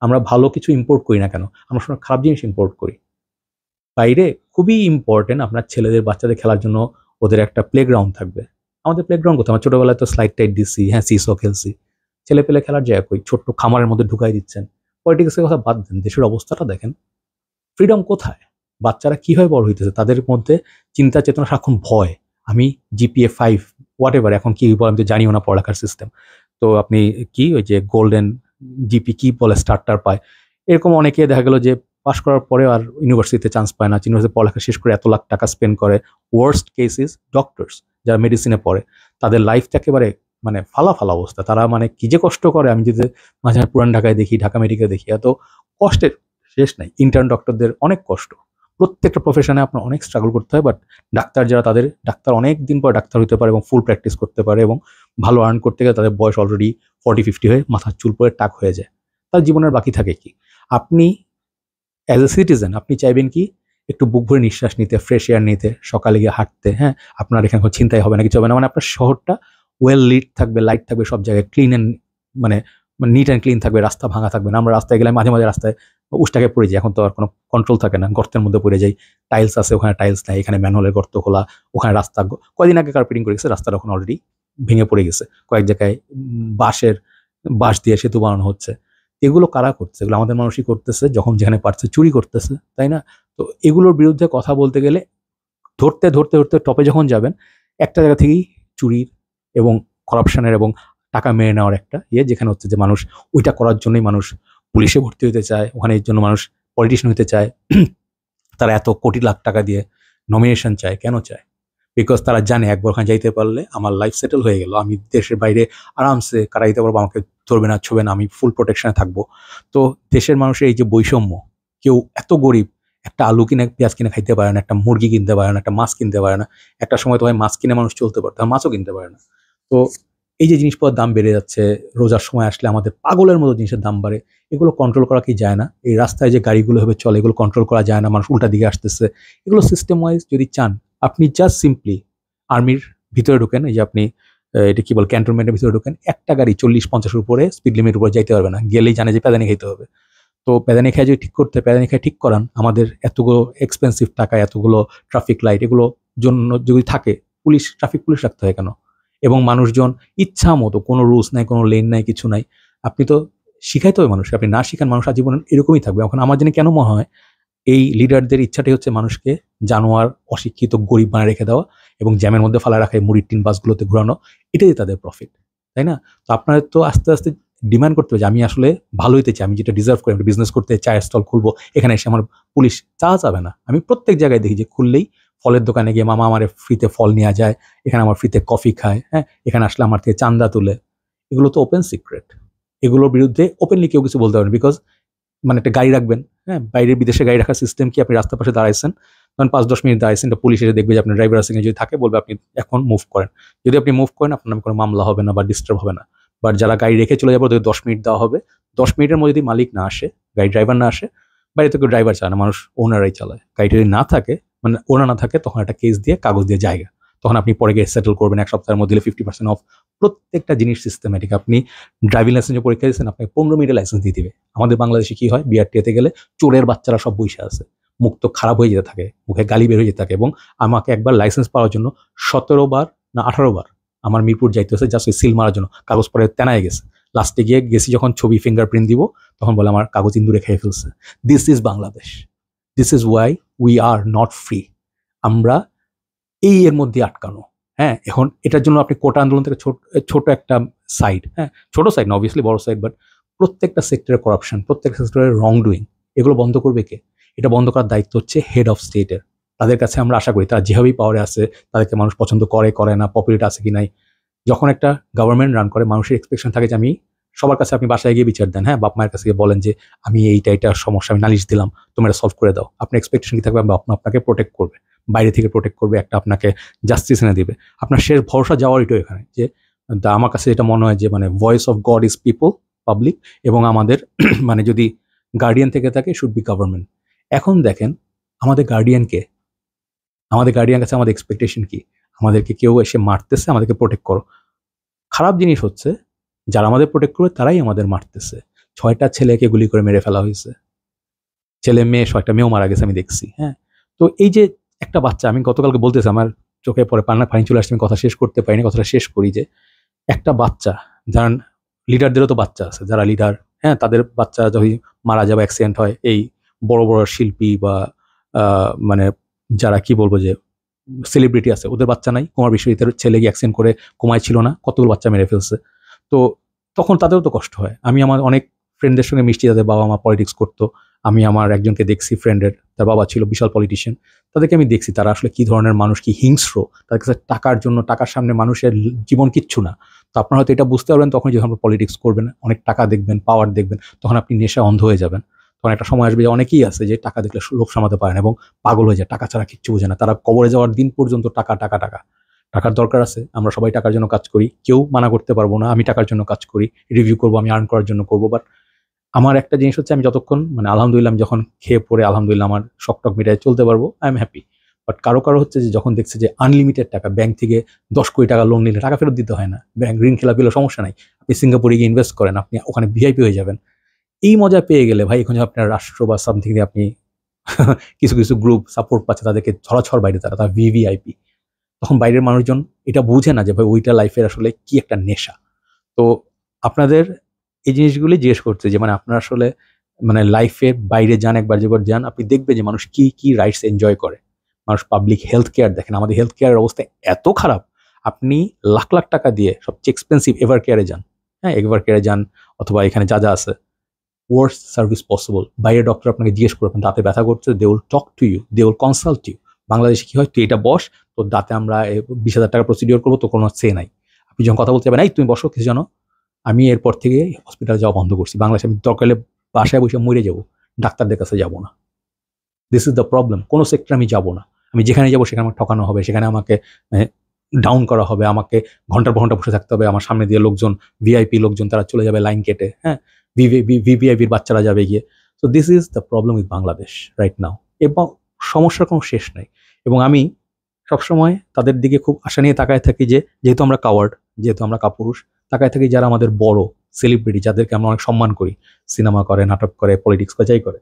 [SPEAKER 1] আমরা ভালো কিছু ইম্পোর্ট করি না কেন? আমরা সবসময় খারাপ জিনিস ইম্পোর্ট করি। বাইরে খুবই ইম্পর্টেন্ট আপনার ছেলেদের, বাচ্চাদের খেলার জন্য ওদের একটা প্লেগ্রাউন্ড থাকবে। আমাদের প্লেগ্রাউন্ড কোথায়? আমার ছোটবেলায় তো স্লাইড টাইড দিচ্ছি, হ্যাঁ, সিসো খেলছি। ছেলে পেলে খেলার জায়গা কই? ছোট্ট খামারের মধ্যে ঢুকাই দিচ্ছেন। পলিটিক্সের কথা বাদ দেন, দেশের অবস্থাটা দেখেন। ফ্রিডম কোথায়? বাচ্চারা কিভাবে বড় হইতেছে? তাদের মধ্যে চিন্তা চেতনা সারাক্ষণ ভয়। আমি জিপিএ 5 হোয়াট এভার, এখন কি বলে আমি তো জানিও না পড়ালেখার সিস্টেম। তো আপনি কি ওই যে গোল্ডেন জিপি কি বলে স্টার্টার পায়, এরকম অনেকে দেখা গেল যে পাশ করার পরে আর ইউনিভার্সিটিতে চান্স পায় না, ইউনিভার্সিটি পড়ালেখা শেষ করে এত লাখ টাকা স্পেন্ড করে। ওয়ার্স্ট কেস ইজ ডক্টরস, যারা মেডিসিনে পড়ে, তাদের লাইফটা একেবারে মানে ফালা ফালা অবস্থা। তারা মানে কি যে কষ্ট করে, আমি যদি মাঝে মাঝে পুরান ঢাকায় দেখি, ঢাকা মেডিকেল দেখি, এত কষ্টের শেষ নাই। ইন্টার্ন ডক্টরদের অনেক কষ্ট, প্রত্যেকটা প্রফেশনে আপনার অনেক স্ট্রাগল করতে হয়। বাট ডাক্তার যারা, তাদের ডাক্তার অনেক দিন পর ডাক্তার হতে পারে এবং ফুল প্র্যাকটিস করতে পারে এবং ভালো আর্ন করতে গেলে তাদের বয়স অলরেডি 40-50 হয়ে মাথার চুল পরে টাক হয়ে যায়। তার জীবনের বাকি থাকে কি? আপনি অ্যাজ এ সিটিজেন আপনি চাইবেন কি একটু বুক ভরে নিঃশ্বাস নিতে, ফ্রেশ এয়ার নিতে, সকালে গিয়ে হাঁটতে, হ্যাঁ, আপনার এখানে কোনো চিন্তাই হবে না, কিছু হবে না, মানে আপনার শহরটা ওয়েল লিট থাকবে, লাইট থাকবে, সব জায়গায় ক্লিন অ্যান্ড মানে নিট অ্যান্ড ক্লিন থাকবে, রাস্তা ভাঙা থাকবে না। আমরা রাস্তায় গেলে মাঝে মাঝে রাস্তায় উষ্টাকে পড়ে যাই, এখন তো আর কোনো কন্ট্রোল থাকে না, গর্তের মধ্যে পড়ে যাই। টাইলস আছে, ওখানে টাইলস নাই, এখানে ম্যানহোলের গর্ত খোলা, ওখানে রাস্তা কয়দিন আগে কার্পেটিং করে গেছে, রাস্তাটা এখন অলরেডি ভেঙে পড়ে গেছে, কয়েক জায়গায় বাঁশ দিয়ে সেতু বানানো হচ্ছে। এগুলো কারা করছে? এগুলো আমাদের মানুষই করতেছে, যখন যেখানে পারছে চুরি করতেছে, তাই না? তো এগুলোর বিরুদ্ধে কথা বলতে গেলে ধরতে ধরতে ধরতে টপে যখন যাবেন, একটা জায়গা থেকেই চুরির এবং করাপশনের এবং টাকা মেরে নেওয়ার একটা যেখানে হচ্ছে যে মানুষ ওইটা করার জন্যই মানুষ পুলিশে ভর্তি হতে চায়, ওখানে এর জন্য মানুষ পলিটিশিয়ান হতে চায়। তারা এত কোটি লাখ টাকা দিয়ে নমিনেশন চায়, কেন চায়? বিকজ তারা জানে একবার ওখানে যাইতে পারলে আমার লাইফ সেটেল হয়ে গেল, আমি দেশের বাইরে আরামসে কাটাইতে পারবো, আমাকে ধরবে না, ছবে না, আমি ফুল প্রোটেকশনে থাকবো। তো দেশের মানুষের এই যে বৈষম্য, কেউ এত গরিব একটা আলু কিনে পেঁয়াজ কিনে খাইতে পারে না, একটা মুরগি কিনতে পারে না, একটা মাছ কিনতে পারে না। একটা সময় তো হয় মাছ কিনে মানুষ চলতে পারতো, মাছও কিনতে পারে না। তো এই যে জিনিসপত্রের দাম বেড়ে যাচ্ছে, রোজার সময় আসলে আমাদের পাগলের মতো জিনিসের দাম বাড়ে, এগুলো কন্ট্রোল করা কি যায় না? এই রাস্তায় যে গাড়িগুলো হবে চলে, এগুলো কন্ট্রোল করা যায় না? মানুষ উল্টা দিকে আসতেছে, এগুলো সিস্টেম ওয়াইজ যদি চান, আপনি জাস্ট সিম্পলি আর্মির ভিতরে ঢুকেন, এই যে আপনি এটা কি বল ক্যান্টনমেন্টের ভিতরে ঢুকেন, একটা গাড়ি 40-50-এর উপরে স্পিড লিমিট উপরে যাইতে পারবে না, গেলেই জানে যে প্যাদানি খাইতে হবে। তো প্যাদানি খাই যদি ঠিক করতে, প্যাদানি খাই ঠিক করান, আমাদের এতগুলো এক্সপেন্সিভ টাকা, এতগুলো ট্রাফিক লাইট, এগুলো জন্য যদি থাকে, ট্রাফিক পুলিশ রাখতে হয় কেন? এবং মানুষজন ইচ্ছা মতো, কোনো রুলস নাই, কোনো লেন নাই, কিছু নাই, আপনি তো শিখাইতে হবে মানুষকে। আপনি না শিখান, মানুষ আজীবন এরকমই থাকবে। এখন আমার জন্য কেন মনে হয় এই লিডারদের ইচ্ছাটাই হচ্ছে মানুষকে জানোয়ার, অশিক্ষিত, গরিব বানায় রেখে দেওয়া এবং জ্যামের মধ্যে ফালা রাখা, মুড়ির টিন বাসগুলোতে ঘোরানো, এটাই তাদের প্রফিট, তাই না? তো আপনাদের তো আস্তে আস্তে ডিমান্ড করতে হবে যে আমি আসলে ভালো হইতে চাই, আমি যেটা ডিজার্ভ করি, আমি বিজনেস করতে, চায়ের স্টল খুলবো, এখানে এসে আমার পুলিশ চা যাবে না। আমি প্রত্যেক জায়গায় দেখি যে খুললেই ফলের দোকানে গিয়ে মামা আমার ফ্রিতে ফল নেওয়া যায়, এখানে আমার ফ্রিতে কফি খায়, হ্যাঁ, এখানে আসলে আমার থেকে চান্দা তুলে। এগুলো তো ওপেন সিক্রেট, এগুলোর বিরুদ্ধে ওপেনলি কেউ কিছু বলতে পারেন। বিকজ মানে একটা গাড়ি রাখবেন, হ্যাঁ, বাইরের বিদেশে গাড়ি রাখার সিস্টেম কি? আপনি রাস্তার পাশে দাঁড়াইছেন, তখন 5-10 মিনিট দাঁড়াইছেন, পুলিশ এসে দেখবে যে আপনার ড্রাইভার আছে, যদি থাকে বলবে আপনি এখন মুভ করেন। যদি আপনি মুভ করেন, আপনার নামে কোনো মামলা হবে না বা ডিস্টার্ব হবে না। বাট যারা গাড়ি রেখে চলে যাবে, ওদের 10 মিনিট দেওয়া হবে। 10 মিনিটের মধ্যে যদি মালিক না আসে, গাড়ি ড্রাইভার না আসে, বাইরে থেকে ড্রাইভার চায় না, মানুষ ওনারাই চালায়। গাড়িটা যদি না থাকে, মানে ওনার না থাকে, তখন একটা কেস দিয়ে, কাগজ দিয়ে জায়গা, তখন আপনি পরে গিয়ে সেটেল করবেন, এক সপ্তাহের মধ্যে 50% অফ। প্রত্যেকটা জিনিস সিস্টেমেটিক। আপনি ড্রাইভিং লাইসেন্সের পরীক্ষা দিচ্ছেন, আপনাকে 15 মিনিটে লাইসেন্স দিয়ে দিবে। আমাদের বাংলাদেশে কি হয়, বিআরটিএতে গেলে চোরের বাচ্চারা সব বইসা আছে, মুখ তো খারাপ হয়ে যেতে থাকে, মুখে গালি বের হয়ে যেতে থাকে। এবং আমাকে একবার লাইসেন্স পাওয়ার জন্য 17 বার না 18 বার আমার মিরপুর যাইতে হচ্ছে, জাস্ট ওই সিল মারার জন্য। কাগজ পরে তেনায় গেছে, লাস্টে গিয়ে গেছি যখন ছবি ফিঙ্গারপ্রিন্ট দিব, তখন বলে আমার কাগজ ইন্দুরে খেয়ে ফেলছে। This is Bangladesh, this is why we are not free. আমরা এর মধ্যে আটকানো। হ্যাঁ, এখন এটার জন্য আপনি কোটা আন্দোলন থেকে ছোট একটা সাইড, হ্যাঁ, ছোট সাইড না, অবভিয়াসলি বড় সাইড, বাট প্রত্যেকটা সেক্টরের করাপশন, প্রত্যেকটা সেক্টরের রং ডুইং, এগুলো বন্ধ করবে কে? এটা বন্ধ করার দায়িত্ব হচ্ছে হেড অফ স্টেটের। তাদের কাছে আমরা আশা করি, তারা যেভাবেই পাওয়ারে আছে, তাদেরকে মানুষ পছন্দ করে করে না, পপুলারিটি আছে কি নাই। যখন একটা গভর্নমেন্ট রান করে, মানুষের এক্সপেকশন থাকে যে আমি সবার কাছে, আপনি বাসায় গিয়ে বিচার দেন, হ্যাঁ, বাপ মায়ের কাছে গিয়ে বলেন যে আমি এইটা সমস্যা, আমি নালিশ দিলাম, তোমরা সলভ করে দাও। আপনার এক্সপেকটেশন কি থাকবে? আপনাকে প্রোটেক্ট করবে, বাইরে থেকে প্রোটেক্ট করবে, একটা আপনাকে জাস্টিস এনে দিবে। আপনার শেষ ভরসা যাওয়ার এটাও এখানে, যে আমার কাছে এটা মনে হয় যে মানে voice of god is people, public. এবং আমাদের মানে যদি গার্ডিয়ান থেকে থাকে, শুড বি গভর্নমেন্ট। এখন দেখেন আমাদের গার্ডিয়ানকে, আমাদের গার্ডিয়ান কাছে আমাদের এক্সপেকটেশন কি? আমাদেরকে কেউ এসে মারতেছে, আমাদেরকে প্রোটেক্ট করো। খারাপ জিনিস হচ্ছে, যারা আমাদের প্রোটেক্ট করবে তারাই আমাদের মারতেছে। 6টা ছেলেকে গুলি করে মেরে ফেলা হয়েছে, ছেলে মেয়ে 6টা মেয়েও মারা গেছে, আমি দেখছি। হ্যাঁ, তো এই যে একটা বাচ্চা, আমি গতকালকে বলতেছি, আমার চোখে পরে পানি চলে আসছে, আমি কথা শেষ করতে পারিনি। কথাটা শেষ করি যে একটা বাচ্চা, যারা লিডারদেরও তো বাচ্চা আছে, যারা লিডার, হ্যাঁ, তাদের বাচ্চা যদি মারা যাবে, অ্যাক্সিডেন্ট হয়, এই বড় বড় শিল্পী বা মানে যারা কি বলবো যে সেলিব্রিটি আছে, ওদের বাচ্চা নাই? কুমার বিশ্বজিতের ছেলে গিয়ে অ্যাক্সিডেন্ট করে কোমায় ছিল না, কতগুলো বাচ্চা মেরে ফেলছে। তো তখন তাদেরও তো কষ্ট হয়। আমি আমার অনেক ফ্রেন্ডদের সঙ্গে মিশছি, তাদের বাবা মা পলিটিক্স করতো। আমি আমার একজনকে দেখছি ফ্রেন্ডের, তার বাবা ছিল বিশাল পলিটিশিয়ান। তাদেরকে আমি দেখছি তারা আসলে কি ধরনের মানুষ, কি হিংস্র। তাদের কাছে টাকার জন্য, টাকার সামনে মানুষের জীবন কিচ্ছু না। তো আপনারা হয়তো এটা বুঝতে পারবেন তখন যখন আপনি পলিটিক্স করবেন, অনেক টাকা দেখবেন, পাওয়ার দেখবেন, তখন আপনি নেশা অন্ধ হয়ে যাবেন। তখন একটা সময় আসবে যে অনেকেই আছে যে টাকা দেখলে লোভ সামলাতে পারেন এবং পাগল হয়ে যায়, টাকা ছাড়া কিচ্ছু বোঝে না। তারা কবরে যাওয়ার দিন পর্যন্ত টাকা টাকা টাকা। টাকার দরকার আছে, আমরা সবাই টাকার জন্য কাজ করি, কেউ মানা করতে পারবো না। আমি টাকার জন্য কাজ করি, রিভিউ করবো, আমি আর্ন করার জন্য করবো। বাট আমার একটা জিনিস হচ্ছে, আমি যতক্ষণ মানে আলহামদুলিল্লাহ আমি যখন খেয়ে পরে আলহামদুলিল্লাহ আমার শখ টক মিটায় চলতে পারবো, আই এম হ্যাপি। বাট কারো কারো হচ্ছে যে যখন দেখছে যে আনলিমিটেড টাকা, ব্যাংক থেকে 10 কোটি টাকা লোন নিলে টাকা ফেরত দিতে হয় না, ব্যাংক ঋণ খেলা পেলে সমস্যা নাই, আপনি সিঙ্গাপুরে গিয়ে ইনভেস্ট করেন, আপনি ওখানে ভিআইপি হয়ে যাবেন। এই মজা পেয়ে গেলে ভাই, এখন আপনার রাষ্ট্র বা সামথিং দিয়ে আপনি কিছু কিছু গ্রুপ সাপোর্ট পাচ্ছে, তাদেরকে ছড়াছড় বাইরে, তারা ভিভিআইপি। তখন বাইরের মানুষজন এটা বুঝে না যে ভাই ওইটা লাইফের আসলে কি একটা নেশা। তো আপনাদের এই জিনিসগুলি জিজ্ঞেস করছে যে মানে আপনারা আসলে মানে লাইফের বাইরে যান, একবার যেবার যান, আপনি দেখবেন যে মানুষ কি কি রাইটস এনজয় করে। মানুষ পাবলিক হেলথ কেয়ার দেখেন, আমাদের হেলথ কেয়ারের অবস্থা এত খারাপ। আপনি লাখ লাখ টাকা দিয়ে সবচেয়ে এক্সপেন্সিভ এভার কেয়ারে যান, হ্যাঁ এভার কেয়ারে যান, অথবা এখানে যা যা আছে, ওয়ার্স্ট সার্ভিস পসিবল। বাইরের ডক্টর আপনাকে জিজ্ঞেস করবেন দাঁতে ব্যথা করছে, they will talk to you, they will consult you. বাংলাদেশে কি হয়, তুই এটা বস, তোর দাঁতে আমরা 20,000 টাকা প্রসিডিওর করবো, তো কোনো সে নাই। আপনি যখন কথা বলতে যাবেন, এই তুমি বসো, কিছু জানো। আমি এরপর থেকে হসপিটালে যাওয়া বন্ধ করছি। বাংলাদেশে আমি দরকার হলে বাসায় বসে মরে যাবো, ডাক্তারদের কাছে যাবো না। This is the problem. কোনো সেক্টর আমি যাবো না, আমি যেখানে যাবো সেখানে আমাকে ঠকানো হবে, সেখানে আমাকে ডাউন করা হবে, আমাকে ঘন্টার পর ঘন্টা বসে থাকতে হবে। আমার সামনে দিয়ে লোকজন, ভিআইপি লোকজন, তারা চলে যাবে লাইন কেটে, হ্যাঁ ভিভিআইপির বাচ্চারা যাবে গিয়ে। So this is the problem with Bangladesh right now. এবং সমস্যার কোনো শেষ নাই। এবং আমি সবসময় তাদের দিকে খুব আশা নিয়ে তাকায় থাকি যে, যেহেতু আমরা কাওয়ার্ড, যেহেতু আমরা কাপুরুষ, তাকায় থাকি যারা আমাদের বড় সেলিব্রিটি, যাদেরকে আমরা অনেক সম্মান করি, সিনেমা করে, নাটক করে, পলিটিক্স করে, যাই করে,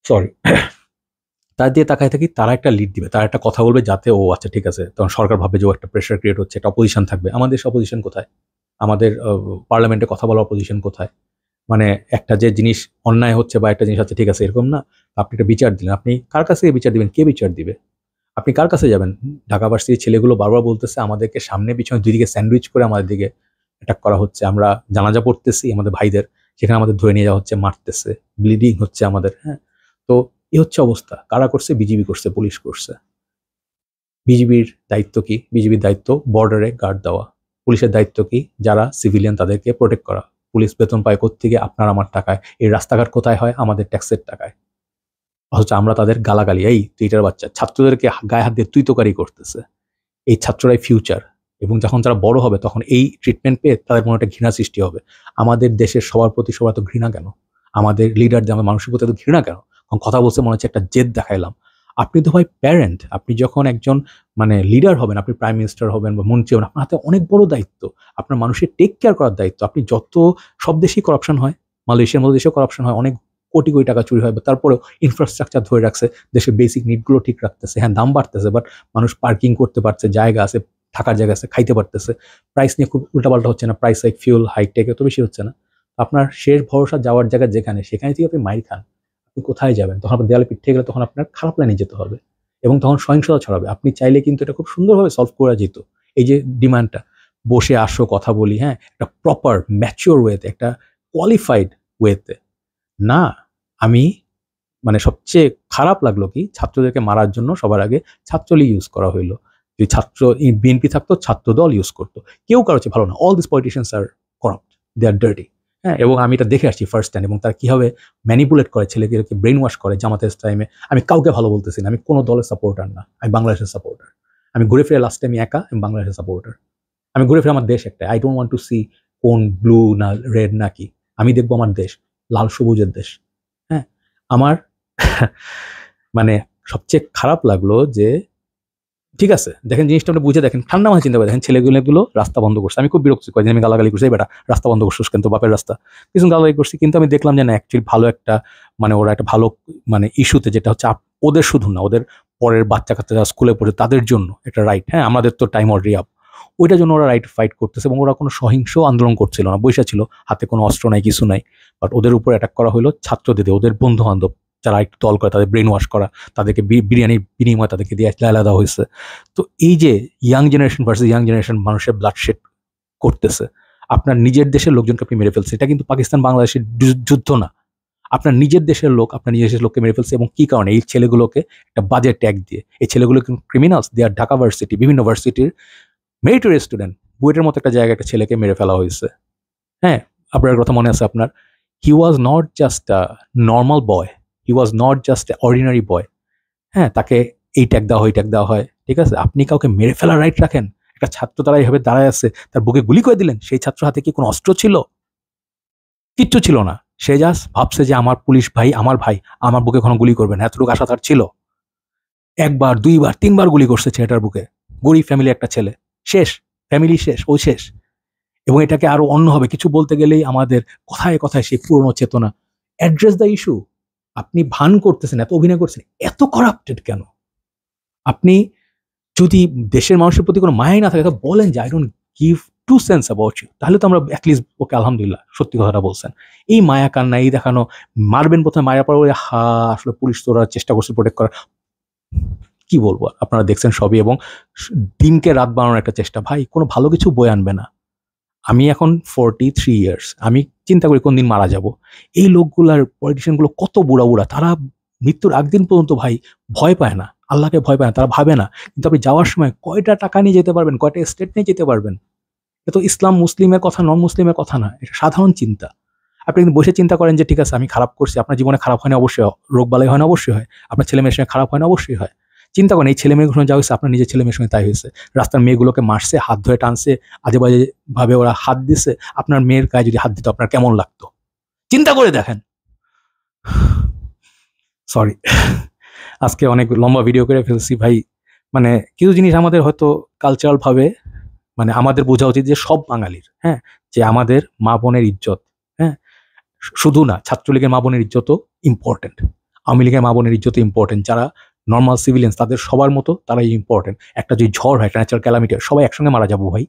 [SPEAKER 1] সরি, তার দিয়ে তাকায় থাকি, তারা একটা লিড দিবে, তারা একটা কথা বলবে, যাতে ও আচ্ছা ঠিক আছে, তখন সরকার ভাবে যে ও একটা প্রেশার ক্রিয়েট হচ্ছে, একটা অপোজিশন থাকবে। আমাদের সে অপোজিশন কোথায়? আমাদের পার্লামেন্টে কথা বলার অপোজিশন কোথায়? মানে একটা যে জিনিস অন্যায় হচ্ছে বা একটা জিনিস আছে ঠিক আছে এরকম না, আপনি একটা বিচার দিলেন, আপনি কার কাছে বিচার দিবেন? কে বিচার দিবে? আপনি কার কাছে যাবেন? ঢাকা ভার্সিটির ছেলেগুলো বারবার বলতেছে আমাদেরকে সামনে পিছনে দুই দিকে স্যান্ডউইচ করে আমাদের দিকে অ্যাটাক করা হচ্ছে। আমরা জানাজা পড়তেছি আমাদের ভাইদের, সেখানে আমাদের ধরে নিয়ে যাওয়া হচ্ছে, মারতেছে, ব্লিডিং হচ্ছে আমাদের, হ্যাঁ। তো এই হচ্ছে অবস্থা। কারা করছে? বিজিবি করছে, পুলিশ করছে। বিজিবির দায়িত্ব কি? বিজিবির দায়িত্ব বর্ডারে গার্ড দেওয়া। পুলিশের দায়িত্ব কি? যারা সিভিলিয়ান তাদেরকে প্রোটেক্ট করা। পুলিশ বেতন পায় কোত্থেকে? আপনার আমার টাকায়। এই রাস্তাঘাট কোথায় হয়? আমাদের ট্যাক্সের টাকায়। অথচ আমরা তাদের গালাগালি, এই তুই এটার বাচ্চা, ছাত্রদেরকে গায়ে হাত দিয়ে তুই তোকারি করতেছে। এই ছাত্ররাই ফিউচার। এবং যখন তারা বড় হবে তখন এই ট্রিটমেন্ট পেয়ে তাদের মনে একটা ঘৃণা সৃষ্টি হবে। আমাদের দেশের সবার প্রতি সবার তো ঘৃণা কেন? আমাদের লিডারদের, আমার মানুষের প্রতি এত ঘৃণা কেন? কারণ কথা বলতে মনে হচ্ছে একটা জেদ দেখাইলাম। আপনি তো ভাই প্যারেন্ট, আপনি যখন একজন মানে লিডার হবেন, আপনি প্রাইম মিনিস্টার হবেন বা মন্ত্রী হবেন, আপনার হাতে অনেক বড় দায়িত্ব। আপনার মানুষের টেক কেয়ার করার দায়িত্ব। আপনি যত, সব দেশেই করাপশন হয়, মালয়েশিয়ার মতো দেশেও করাপশন হয়, অনেক কোটি কোটি টাকা চুরি হয়, তারপরেও ইনফ্রাস্ট্রাকচার ধরে রাখছে, দেশের বেসিক নিডগুলো ঠিক রাখতেছে। হ্যাঁ দাম বাড়তেছে, বাট মানুষ পার্কিং করতে পারছে, জায়গা আছে, থাকার জায়গা আছে, খাইতে পারতেছে। প্রাইস নিয়ে খুব উল্টাপাল্টা হচ্ছে না, প্রাইস লাইক ফিউল হাইটেক এত বেশি হচ্ছে না। আপনার শেষ ভরসা যাওয়ার জায়গা যেখানে, সেখানে থেকে আপনি মাইর খান, আপনি কোথায় যাবেন? তখন আপনার দেয়ালে পিঠে গেলে তখন আপনার খারাপ লাইনে যেতে হবে এবং তখন সহিংসতা ছড়াবে। আপনি চাইলে কিন্তু এটা খুব সুন্দরভাবে সলভ করা যেত। এই যে ডিমান্ডটা, বসে আসো কথা বলি, হ্যাঁ একটা প্রপার ম্যাচিওর ওয়েতে, একটা কোয়ালিফাইড ওয়েতে না। আমি মানে সবচেয়ে খারাপ লাগলো কি, ছাত্রদেরকে মারার জন্য সবার আগে ছাত্রলীগ ইউজ করা হইলো। যদি ছাত্র বিএনপি থাকতো, ছাত্র দল ইউজ করতো। কেউ কারো চেয়ে ভালো না। All this politicians are corrupt, they are dirty. হ্যাঁ, এবং আমি এটা দেখে আসছি ফার্স্ট হ্যান্ড। এবং তারা কীভাবে ম্যানিপুলেট করে, ছেলেদেরকে ব্রেন ওয়াশ করে জামাতের টাইমে। আমি কাউকে ভালো বলতেছি না, আমি কোনো দলের সাপোর্টার না, আমি বাংলাদেশের সাপোর্টার। আমি ঘুরে ফিরে লাস্টে আমি একা, আমি বাংলাদেশের সাপোর্টার। আমি ঘুরে ফিরে আমার দেশ একটা, I don't want to see কোন ব্লু না রেড না কি। আমি দেখবো আমার দেশ লাল সবুজের দেশ। হ্যাঁ, আমার মানে সবচেয়ে খারাপ লাগলো যে, ঠিক আছে দেখেন জিনিসটা আপনি বুঝে দেখেন, ঠান্ডা মাথায় চিন্তা করে দেখেন, ছেলেগুলো রাস্তা বন্ধ করছে। আমি খুব বিরক্ত, কয়েকদিন আমি গালাগালি করছি, বেটা রাস্তা বন্ধ করছিস কিন্তু, বাপের রাস্তা, কিছু গালাগালি করছি। কিন্তু আমি দেখলাম যে না, অ্যাকচুয়ালি ভালো একটা মানে ওরা একটা ভালো মানে ইস্যুতে, যেটা হচ্ছে ওদের শুধু না, ওদের পরের বাচ্চা কাচ্চা যারা স্কুলে পড়ে তাদের জন্য একটা রাইট। হ্যাঁ, আমাদের তো টাইম অলরেডি আপ। ওইটার জন্য ওরা রাইট ফাইট করতেছে এবং ওরা কোনো সহিংস আন্দোলন করছিল না, বৈশা ছিল, হাতে কোনো অস্ত্র নাই, কিছু নাই। বাট ওদের উপর অ্যাটাক করা হলো ছাত্রদের, ওদের বন্ধু বান্ধব যারা একটু দল করে, তাদের ব্রেন ওয়াশ করা, তাদেরকে বিরিয়ানির বিনিময়ে তাদেরকে দিয়ে লাইলা দেওয়া হয়েছে। তো এই যে young generation versus young generation মানুষের ব্লাডশেড করতেছে, আপনার নিজের দেশের লোকজনকে আপনি মেরে ফেলছেন। এটা কিন্তু পাকিস্তান বাংলাদেশের যুদ্ধ না, আপনার নিজের দেশের লোক আপনার নিজের দেশের লোককে মেরে ফেলছে। এবং কি কারণে? এই ছেলেগুলোকে একটা বাজে ট্যাগ দিয়ে। এই ছেলেগুলো কিন্তু ক্রিমিনালস, দে আর ঢাকা ভার্সিটি, বিভিন্ন ভার্সিটির মেরিটরি স্টুডেন্ট। বুয়েটের মতো একটা জায়গায় একটা ছেলেকে মেরে ফেলা হয়েছে। হ্যাঁ, আপনার কথা মনে আছে আপনার? He was not just a normal boy, he was not just a ordinary boy. হ্যাঁ, তাকে এই ট্যাগ দেওয়া হয়, এই ট্যাগ দেওয়া হয়। ঠিক আছে? আপনি কাউকে মেরে ফেলার রাইট রাখেন? একটা ছাত্র তারা এভাবে দাঁড়ায় আছে, তার বুকে গুলি করে দিলেন। সেই ছাত্র হাতে কি কোনো অস্ত্র ছিল? কিচ্ছু ছিল না। সে জাস্ট ভাবছে যে আমার পুলিশ ভাই, আমার ভাই, আমার বুকে কখনো গুলি করবে না, এতটুকু আশা তার ছিল। একবার, দুইবার, তিনবার গুলি করছে ছেলেটার বুকে। গরিব ফ্যামিলি একটা ছেলে। শেষ, ফ্যামিলি শেষ, ও শেষ। এবং এটাকে আরো অন্য হবে কিছু বলতে গেলেই আমাদের কথায় কথায় সেই পুরনো চেতনা। Address the issue. আপনি ভান করতেছেন, এত অভিনয় করছেন, এত করাপ্টেড কেন? আপনি যদি দেশের মানুষের প্রতি কোনো মায়াই না থাকে, তো বলেন যে I don't give two cents about you. তাহলে তো আমরা অ্যাটলিস্ট ওকে আলহামদুলিল্লাহ সত্যি কথাটা বলছেন। এই মায়া কান্না, এই দেখানো, মারবেন প্রথমে, মারার পর হা আসলে পুলিশ তোরা চেষ্টা করছে প্রোটেক্ট করার। কি বলবো, আপনারা দেখছেন সবই। এবং দিনকে রাত বানানোর একটা চেষ্টা। ভাই, কোনো ভালো কিছু বয়ে আনবে না। আমি এখন 43 ইয়ার্স, আমি চিন্তা করি কোন দিন মারা যাব। এই লোকগুলার, পলিটিশিয়ানগুলো কত বুড়া বুড়া, তারা মৃত্যুর আগ দিন পর্যন্ত ভাই ভয় পায় না, আল্লাহকে ভয় পায় না, তারা ভাবে না। কিন্তু আপনি যাওয়ার সময় কয়টা টাকা নিয়ে যেতে পারবেন, কয়টা স্টেট নিয়ে যেতে পারবেন, এটা তো ইসলাম মুসলিমের কথা, নন মুসলিমের কথা না, এটা সাধারণ চিন্তা। আপনি কিন্তু বসে চিন্তা করেন যে ঠিক আছে আমি খারাপ করছি, আপনার জীবনে খারাপ হয় না অবশ্যই, রোগ বালাই হয় না অবশ্যই হয়, আপনার ছেলে মেয়ের সঙ্গে খারাপ হয় না অবশ্যই হয়। চিন্তা করেন এই ছেলে মেয়েগুলো যা হয়েছে, আপনার নিজের ছেলে মেয়ের সঙ্গে তাই হয়েছে। রাস্তার মেয়েগুলোকে মারছে, হাত ধরে টানছে, আজে বাজে ভাবে ওরা হাত দিছে। আপনার মেয়ের গায়ে যদি হাত দিত আপনার কেমন লাগতো? চিন্তা করে দেখেন। সরি, আজকে অনেক লম্বা ভিডিও করে ফেলছি ভাই। মানে কিছু জিনিস আমাদের হয়তো কালচারাল ভাবে, মানে আমাদের বোঝা উচিত যে সব বাঙালির, হ্যাঁ, যে আমাদের মা বোনের ইজ্জত, হ্যাঁ, শুধু না, ছাত্রলীগের মা বোনের ইজ্জতও ইম্পর্টেন্ট, আওয়ামী লীগের মা বোনের ইজ্জতও ইম্পর্টেন্ট, যারা নর্মাল সিভিলিয়ান্স তাদের সবার মতো তারাই ইম্পর্টেন্ট। একটা যদি ঝড় হয়, একটা ন্যাচারাল ক্যালামিটি, সবাই একসঙ্গে মারা যাবো ভাই,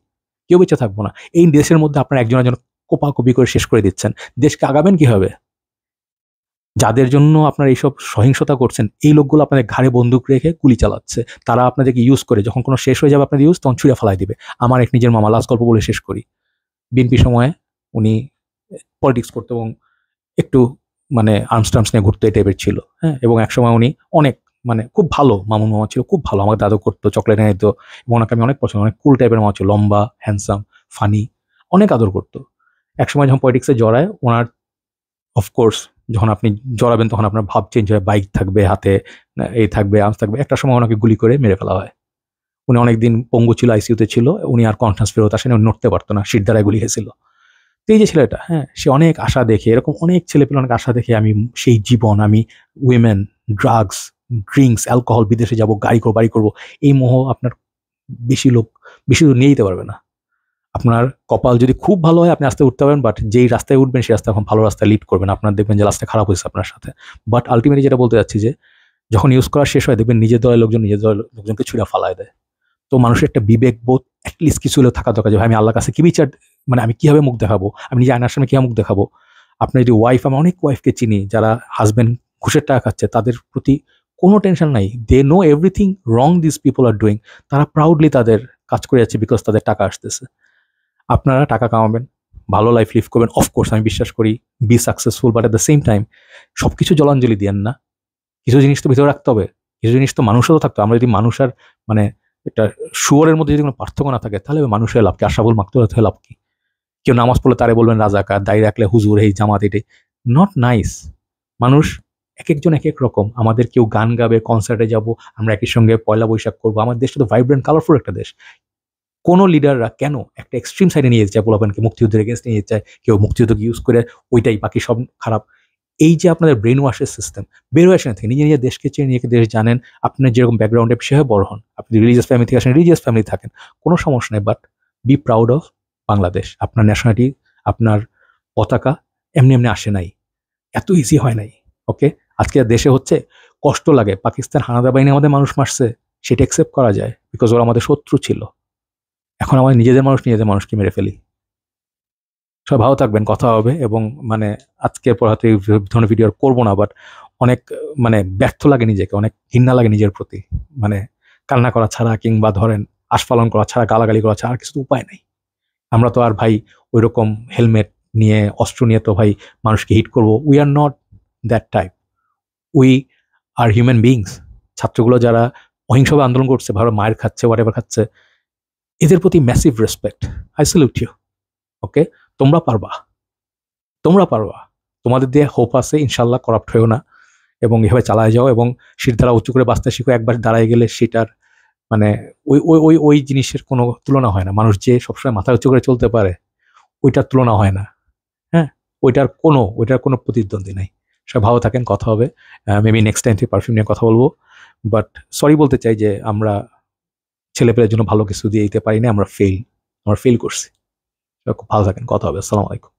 [SPEAKER 1] কেউ বেঁচে থাকবো না। এই দেশের মধ্যে আপনারা একজন একজন কোপাকুপি করে শেষ করে দিচ্ছেন, দেশকে আগাবেন কিভাবে? যাদের জন্য আপনারা এইসব সহিংসতা করছেন, এই লোকগুলো আপনাদের ঘাড়ে বন্দুক রেখে গুলি চালাচ্ছে। তারা আপনাদেরকে ইউজ করে, যখন কোনো শেষ হয়ে যাবে আপনাদের ইউজ, তখন ছুঁড়ে ফেলাই দিবে। আমার এক নিজের মামা, লাস্ট গল্প বলে শেষ করি। বিএনপি সময়ে উনি পলিটিক্স করতো এবং একটু মানে আর্মস টার্মস নিয়ে ঘুরতে, এই টাইপের ছিল, হ্যাঁ। এবং একসময় উনি অনেক, মানে খুব ভালো মামুন মামা ছিল, খুব ভালো, আমাকে দাদু করতো, চকলেট এনে দিত। এবং ওনাকে আমি অনেক পছন্দ, অনেক কুল টাইপের মামা ছিল, লম্বা, হ্যান্ডসাম, ফানি, অনেক আদর করতো। একসময় যখন পলিটিক্সে জড়ায়, ওনার অফকোর্স যখন আপনি জড়াবেন তখন আপনার ভাব চেঞ্জ হয়, বাইক থাকবে হাতে, এই থাকবে, আর্মস থাকবে। একটা সময় ওনাকে গুলি করে মেরে ফেলা হয়। উনি অনেকদিন পঙ্গু ছিল, আইসিইউতে ছিল, উনি আর কনফারেন্স ফেরত আসেন, উনি নড়তে পারতো না, শির দ্বারায় গুলি খেয়েছিল। তো এই যে ছেলেটা, হ্যাঁ, সে অনেক আশা দেখে, এরকম অনেক ছেলেপেলে অনেক আশা দেখে, আমি সেই জীবন, আমি উইমেন, ড্রাগস, ড্রিঙ্কস, অ্যালকোহল, বিদেশে যাব, গাড়ি করবো, বাড়ি করবো, এই মোহ আপনার বেশি দূর নিয়ে যেতে পারবে না। আপনার কপাল যদি খুব ভালো হয় আপনি আস্তে উঠতে পারবেন, বাট যেই রাস্তায় উঠবেন সেই রাস্তা এখন ভালো রাস্তায় লিড করবেন, আপনার দেখবেন যে রাস্তা খারাপ হয়েছে আপনার সাথে। বাট আলটিমেটলি যেটা বলতে যাচ্ছি যে যখন ইউজ করা শেষ হয়, দেখবেন নিজের দলের লোকজন নিজের দলের লোকজনকে ছুঁড়ে ফালায় দেয়। তো মানুষের একটা বিবেক বোধ অ্যাটলিস্ট কিছু হলেও থাকা দরকার, যে ভাই আমি আল্লাহর কাছে কি বিচার, মানে আমি কিভাবে মুখ দেখাবো, আমি নিজে আয়নার সামনে কিভাবে মুখ দেখাবো। আপনার যদি ওয়াইফ, আমি অনেক ওয়াইফকে চিনি যারা হাজব্যান্ড ঘুষের টাকা খাচ্ছে, তাদের প্রতি কোনো টেনশন নাই, they know everything wrong this people are doing, তারা প্রাউডলি তাদের কাজ করে যাচ্ছে বিকজ তাদের টাকা আসতেছে। আপনারা টাকা কামাবেন, ভালো লাইফ লিভ করবেন, অফকোর্স আমি বিশ্বাস করি be successful, but at the same time সবকিছু জলাঞ্জলি দিয়েন না। কিছু জিনিস তো ভিতরে রাখতে হবে, কিছু জিনিস তো মানুষেরও থাকতো। আমরা যদি মানুষ আর মানে একটা শুয়োরের মধ্যে যদি কোনো পার্থক্য না থাকে, তাহলে মানুষের লাভ কি? আশরাফুল মাকতুরাত হয়ে লাভ কি? কেউ নামাজ পড়লে তারে বলবেন রাজাকার, দাঁড়িয়ে রাখলে হুজুর, এই জামাত, এটাই নট নাইস। মানুষ এক একজন এক এক রকম। আমাদের কেউ গান গাবে, কনসার্টে যাব, আমরা একই সঙ্গে পয়লা বৈশাখ করবো। আমার দেশটা তো ভাইব্রেন্ট, কালারফুল একটা দেশ। কোনো লিডাররা কেন একটা এক্সট্রিম সাইডে নিয়ে যেতে চায়, পোলাপানকে মুক্তিযুদ্ধের এগেনস্ট নিয়ে যেতে চায়, কেউ মুক্তিযুদ্ধকে ইউজ করে ওইটাই বাকি সব খারাপ। এই যে আপনাদের ব্রেন ওয়াশের সিস্টেম, বের হয়ে আসেন থেকে, নিজে নিজের দেশকে চেয়ে, নিজেকে দেশ জানেন, আপনার যেরকম ব্যাকগ্রাউন্ডে সেভাবে বড় হন। আপনি রিলিজিয়াস ফ্যামিলি থেকে আসেন, রিলিজিয়াস ফ্যামিলি থাকেন, কোনো সমস্যা নেই, but be proud of Bangladesh. আপনার ন্যাশনালিটি, আপনার পতাকা এমনি এমনি আসে নাই, এত ইজি হয় নাই। ওকে, আজকে দেশে হচ্ছে কষ্ট লাগে, পাকিস্তান হানাদার বাহিনী আমাদের মানুষ মারছে, সেটা অ্যাকসেপ্ট করা যায় বিকজ ওরা আমাদের শত্রু ছিল। এখন আমাদের নিজেদের মানুষকে মেরে ফেলি। সবাই ভালো থাকবেন, কথা হবে। এবং মানে আজকের পর হয়তো এই ধরনের ভিডিও আর করবো না, বাট অনেক মানে ব্যর্থ লাগে নিজেকে, অনেক ঘৃণা লাগে নিজের প্রতি। মানে কান্না করা ছাড়া, কিংবা ধরেন আস্ফালন করা ছাড়া, গালাগালি করা ছাড়া আর কিছু উপায় নাই। আমরা তো আর ভাই ওইরকম হেলমেট নিয়ে অস্ত্র নিয়ে তো ভাই মানুষকে হিট করবো। We are not that type, we are human beings. ছাত্রগুলো যারা অহিংসভাবে আন্দোলন করছে, ভালো মায়ের খাচ্ছে, হোয়াট এভার খাচ্ছে, এদের প্রতি massive respect, I salute you. Okay, তোমরা পারবা, তোমরা পারবা, তোমাদের দিয়ে হোপ আছে, ইনশাল্লাহ করাপ্ট হয়েও না এবং এভাবে চালায় যাও এবং শির দ্বারা উঁচু করে বাঁচতে শিখো। একবার দাঁড়ায় গেলে সেটার মানে ওই ওই ওই ওই জিনিসের কোনো তুলনা হয় না। মানুষ যে সবসময় মাথা উঁচু করে চলতে পারে ওইটার তুলনা হয় না। হ্যাঁ, ওইটার কোনো প্রতিদ্বন্দ্বী নাই। সবাই ভালো থাকেন, কথা হবে মেবি নেক্সট টাইম থেকে পারফিউম নিয়ে কথা বলবো। বাট সরি বলতে চাই যে আমরা ছেলেপেলের জন্য ভালো কিছু দিয়ে দিতে পারি না, আমরা ফেল করছি। খুব ভালো থাকেন, কথা হবে। আসসালামু আলাইকুম।